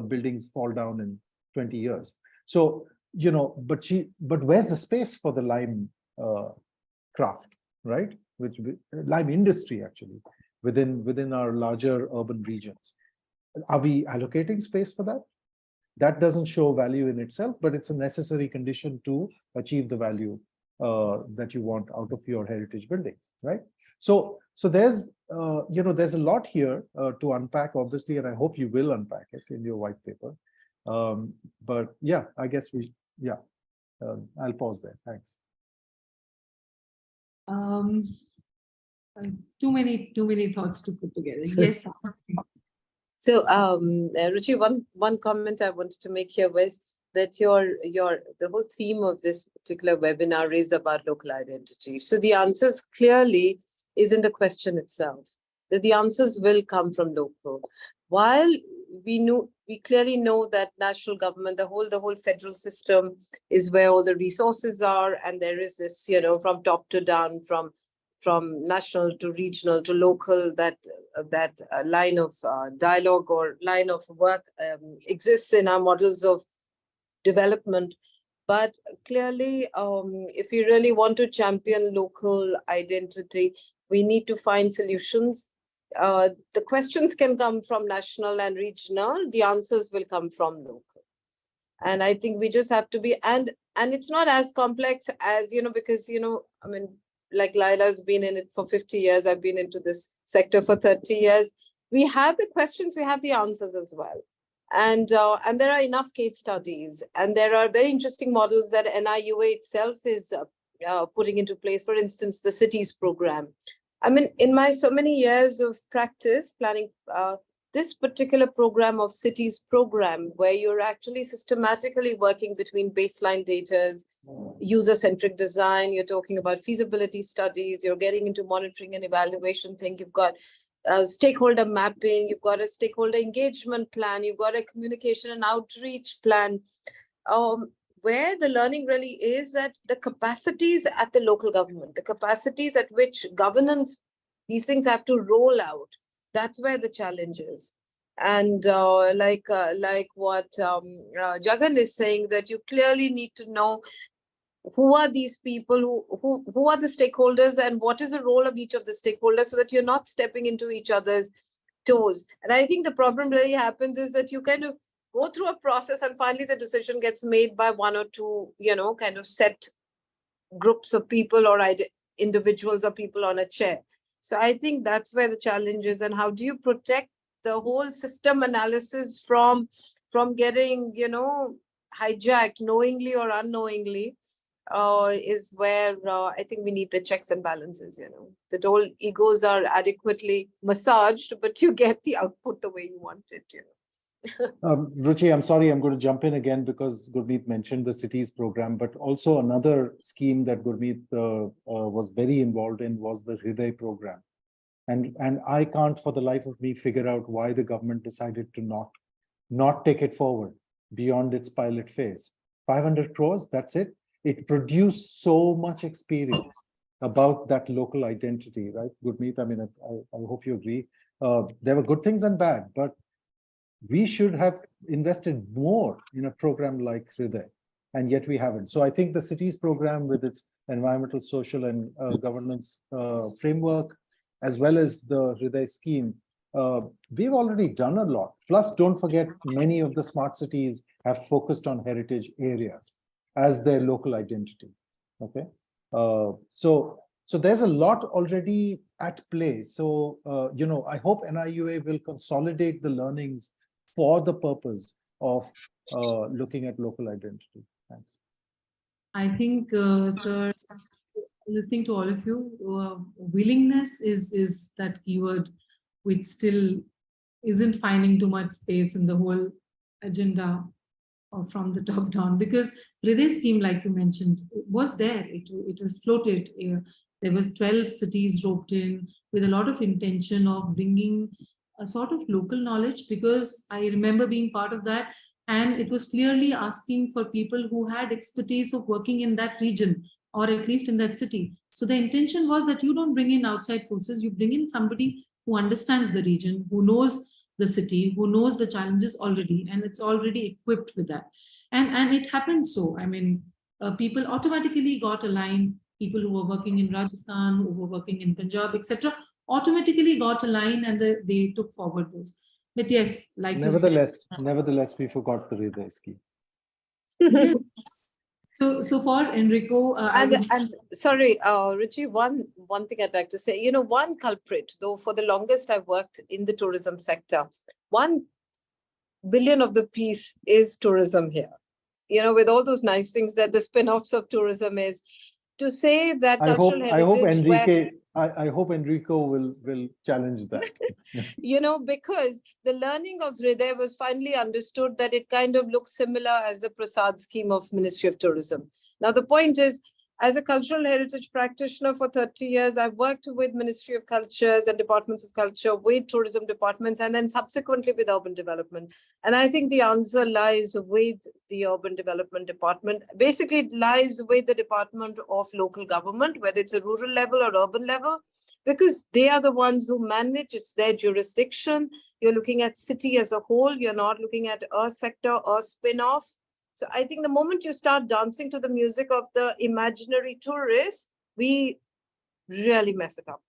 buildings fall down in 20 years. So, but where's the space for the lime craft, right? Which lime industry, actually, within our larger urban regions. Are we allocating space for that? That doesn't show value in itself, but it's a necessary condition to achieve the value that you want out of your heritage buildings, right? So there's there's a lot here to unpack, obviously, and I hope you will unpack it in your white paper. But yeah, I guess I'll pause there. Thanks. Too many thoughts to put together. Yes. So, Ruchi, one comment I wanted to make here was that the whole theme of this particular webinar is about local identity. So the answers clearly is in the question itself, that the answers will come from local. While we clearly know that national government, the whole federal system is where all the resources are, and there is this, from top to down, from national to regional to local, that line of dialogue or line of work exists in our models of development. But clearly, if we really want to champion local identity, we need to find solutions. The questions can come from national and regional. The answers will come from local. And I think we just have to be, and it's not as complex as, because, I mean, like Laila's been in it for 50 years. I've been into this sector for 30 years. We have the questions, we have the answers as well. And there are enough case studies, and there are very interesting models that NIUA itself is putting into place. For instance, the cities program. I mean, in my so many years of practice planning, this particular program of cities program, where you're actually systematically working between baseline data, user-centric design, you're talking about feasibility studies, you're getting into monitoring and evaluation thing, you've got stakeholder mapping, you've got a stakeholder engagement plan, you've got a communication and outreach plan, where the learning really is that the capacities at the local government, the capacities at which governance, these things have to roll out. That's where the challenge is. And like what Jagan is saying, that you clearly need to know who are these people, who are the stakeholders, and what is the role of each of the stakeholders, so that you're not stepping into each other's toes. And I think the problem really happens is that you kind of go through a process, and finally the decision gets made by one or two, kind of set groups of people or individuals or people on a chair. So I think that's where the challenge is. And how do you protect the whole system analysis from getting, hijacked knowingly or unknowingly, is where I think we need the checks and balances, that all egos are adequately massaged, but you get the output the way you want it, Ruchi, I'm sorry, I'm going to jump in again because Gurmeet mentioned the cities program, but also another scheme that Gurmeet was very involved in was the Hriday program. And I can't for the life of me figure out why the government decided to not take it forward beyond its pilot phase. 500 crores, that's it. It produced so much experience about that local identity, right? Gurmeet, I mean, I hope you agree. There were good things and bad, but we should have invested more in a program like Hriday, and yet we haven't. So I think the cities program with its environmental, social, and governance framework, as well as the Hriday scheme, we've already done a lot. Plus, don't forget, many of the smart cities have focused on heritage areas as their local identity. Okay, so there's a lot already at play. So I hope NIUA will consolidate the learnings for the purpose of looking at local identity. Thanks. I think, sir, listening to all of you, willingness is that keyword which still isn't finding too much space in the whole agenda from the top down, because Hriday scheme, like you mentioned, was there. It was floated. There was 12 cities roped in with a lot of intention of bringing a sort of local knowledge, because I remember being part of that, and it was clearly asking for people who had expertise of working in that region, or at least in that city. So the intention was that you don't bring in outside forces, you bring in somebody who understands the region, who knows the city, who knows the challenges already, and it's already equipped with that. And it happened so. I mean, people automatically got aligned. People who were working in Rajasthan, who were working in Punjab, etc., automatically got aligned, and they took forward those. But yes, like nevertheless, you said, nevertheless, we forgot the Hriday scheme. yeah. So for Enrico, And sorry, Ruchi, one thing I'd like to say, one culprit, though for the longest I've worked in the tourism sector, 1 billion of the piece is tourism here. With all those nice things that the spin-offs of tourism is, to say that cultural heritage. I hope Enrico will challenge that. Because the learning of Hriday was finally understood that it kind of looks similar as the Prasad scheme of Ministry of Tourism. Now, the point is, as a cultural heritage practitioner for 30 years, I've worked with Ministry of Cultures and Departments of Culture, with tourism departments, and then subsequently with urban development. And I think the answer lies with the urban development department. Basically, it lies with the Department of Local Government, whether it's a rural level or urban level, because they are the ones who manage, it's their jurisdiction. You're looking at city as a whole. You're not looking at a sector or spin-off. So I think the moment you start dancing to the music of the imaginary tourist, we really mess it up.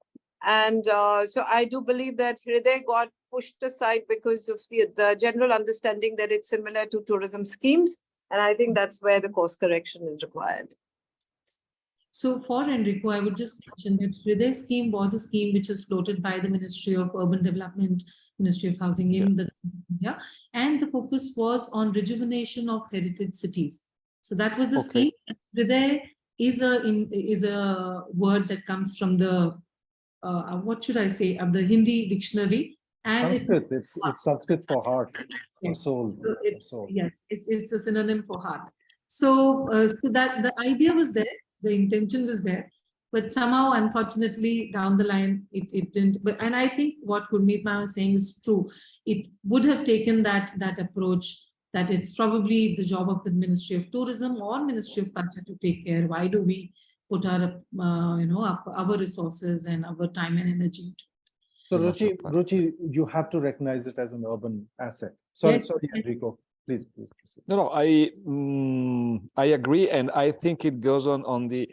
And so I do believe that Hriday got pushed aside because of the general understanding that it's similar to tourism schemes. And I think that's where the course correction is required. So for Enrico, I would just mention that Hriday scheme was a scheme which was floated by the Ministry of Urban Development, Ministry of Housing in India, and the focus was on rejuvenation of heritage cities. So that was the scheme. Hriday is a word that comes from the what should I say, of the Hindi dictionary. And Sanskrit, it's Sanskrit for heart, or yes. soul. So yes, it's a synonym for heart. So so that the idea was there, the intention was there, but somehow, unfortunately, down the line, it didn't. But and I think what Gurmeet ma'am is saying is true. It would have taken that approach, that it's probably the job of the Ministry of Tourism or Ministry of Culture to take care. Why do we put our our resources and our time and energy? So Ruchi, you have to recognize it as an urban asset. Sorry, Enrico, please proceed. No, I agree, and I think it goes on the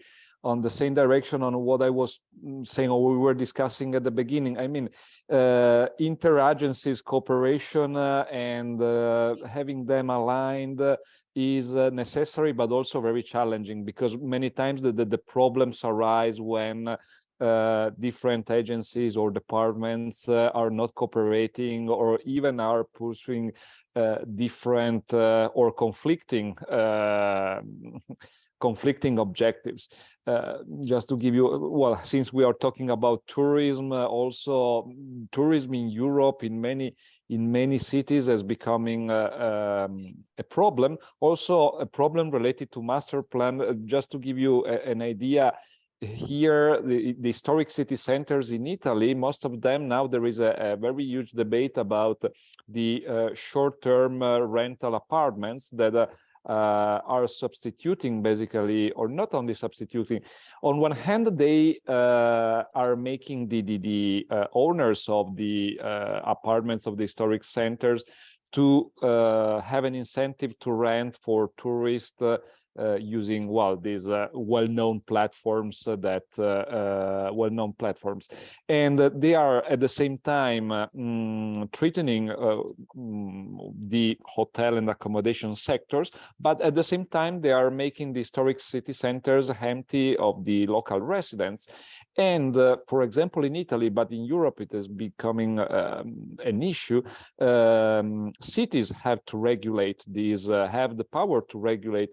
same direction on what I was saying, or we were discussing at the beginning. I mean, interagencies cooperation and having them aligned is necessary, but also very challenging, because many times the problems arise when different agencies or departments are not cooperating, or even are pursuing different or conflicting objectives. Just to give you, well, since we are talking about tourism, also tourism in Europe, in in many cities as becoming a problem. Also a problem related to master plan. Just to give you an idea, here, the historic city centers in Italy, most of them now, there is a very huge debate about the short-term rental apartments that are substituting basically, or not only substituting. On one hand, they are making the owners of the apartments of the historic centers to have an incentive to rent for tourists using, well, these well-known platforms and they are at the same time threatening the hotel and accommodation sectors, but at the same time they are making the historic city centers empty of the local residents. And for example, in Italy, but in Europe it is becoming an issue. Cities have to regulate these, have the power to regulate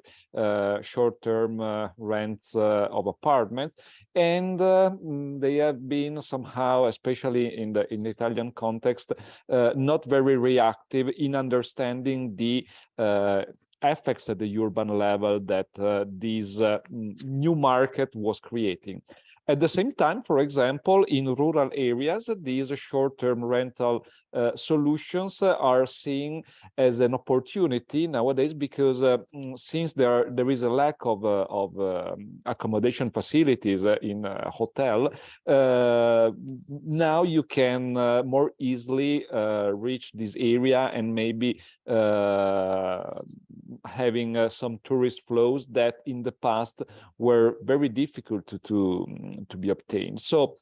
short-term rents of apartments, and they have been somehow, especially in the Italian context, not very reactive in understanding the effects at the urban level that this new market was creating. At the same time, for example, in rural areas, these short-term rental solutions are seen as an opportunity nowadays, because since there is a lack of accommodation facilities in a hotel, now you can more easily reach this area and maybe having some tourist flows that in the past were very difficult to be obtained. So,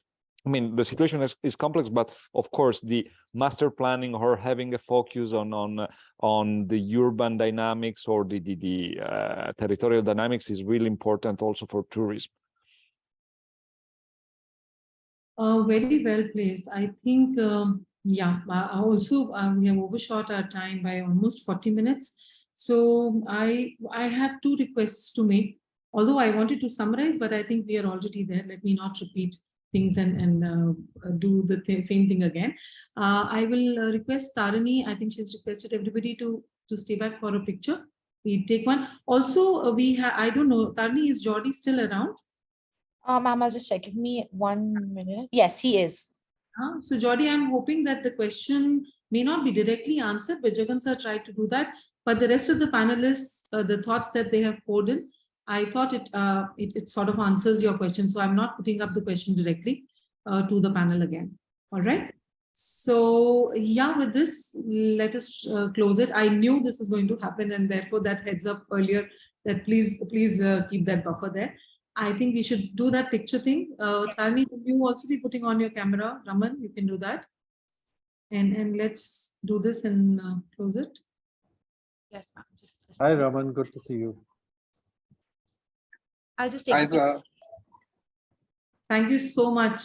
I mean, the situation is complex, but of course, the master planning or having a focus on the urban dynamics or the territorial dynamics is really important also for tourism. Very well placed. I think, yeah, also we have overshot our time by almost 40 minutes. So I have two requests to make, although I wanted to summarize, but I think we are already there. Let me not repeat things and do the same thing again. I will request Tarini. I think she's requested everybody to stay back for a picture. We take one. Also, we have, I don't know, Tarini, is Jordi still around? Ma'am, I'll just check. Give me 1 minute. Yes, he is. So Jordi, I'm hoping that the question may not be directly answered, but Jagan Sir tried to do that. But the rest of the panelists, the thoughts that they have poured in, I thought it sort of answers your question. So I'm not putting up the question directly to the panel again. All right. So yeah, with this, let us close it. I knew this is going to happen, and therefore that heads up earlier that please keep that buffer there. I think we should do that picture thing. Tani, will you also be putting on your camera? Raman, you can do that. And let's do this and close it. Yes, ma'am. Just Hi, Raman. Good to see you. I'll just take it. Thank you so much,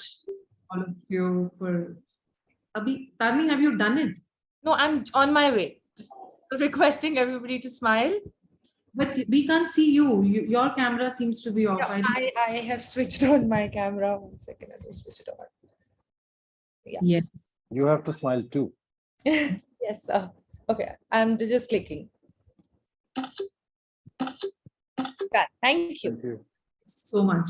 all of you, for Tarni, have you done it? No, I'm on my way. Requesting everybody to smile. But we can't see you. Your camera seems to be off. Yeah, I have switched on my camera. 1 second, I'll just switch it on. Yeah. Yes. You have to smile too. Yes, sir. Okay, I'm just clicking. Yeah, thank you. Thank you so much.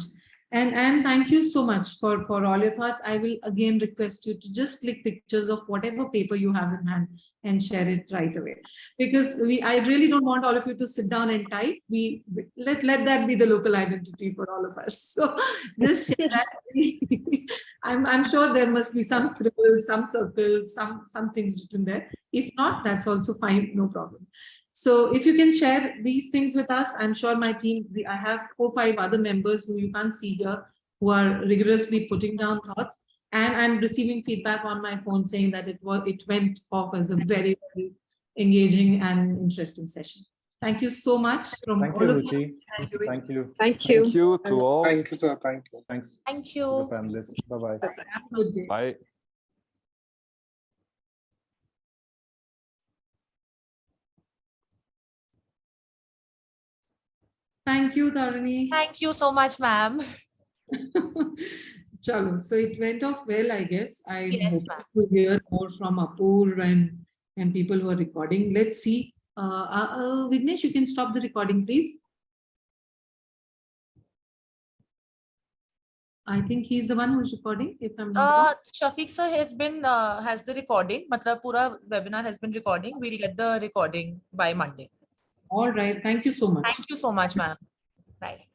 And thank you so much for all your thoughts. I will again request you to just click pictures of whatever paper you have in hand and share it right away. Because I really don't want all of you to sit down and type. Let that be the local identity for all of us. So just share that. I'm sure there must be some scribbles, some circles, some things written there. If not, that's also fine, no problem. So if you can share these things with us, I'm sure my team, I have 4 or 5 other members who you can't see here, who are rigorously putting down thoughts. And I'm receiving feedback on my phone saying that it went off as a very, very engaging and interesting session. Thank you so much from Thank all you, of us. Ruchi. Thank you. Thank you. Thank you to all. Thank you, sir. Thank you. Thanks Thank to the you. panelists. Bye-bye. Have a good day. Bye. Thank you, Tarini. Thank you so much, ma'am. Chalo. So it went off well, I guess. I Yes, hope ma'am. to hear more from Apur and and people who are recording. Let's see. Vignesh, you can stop the recording, please. I think he's the one who's recording, if I'm not wrong. Shafiq sir has the recording. Matlab pura webinar has been recording. We'll get the recording by Monday. All right. Thank you so much. Thank you so much, ma'am. Bye.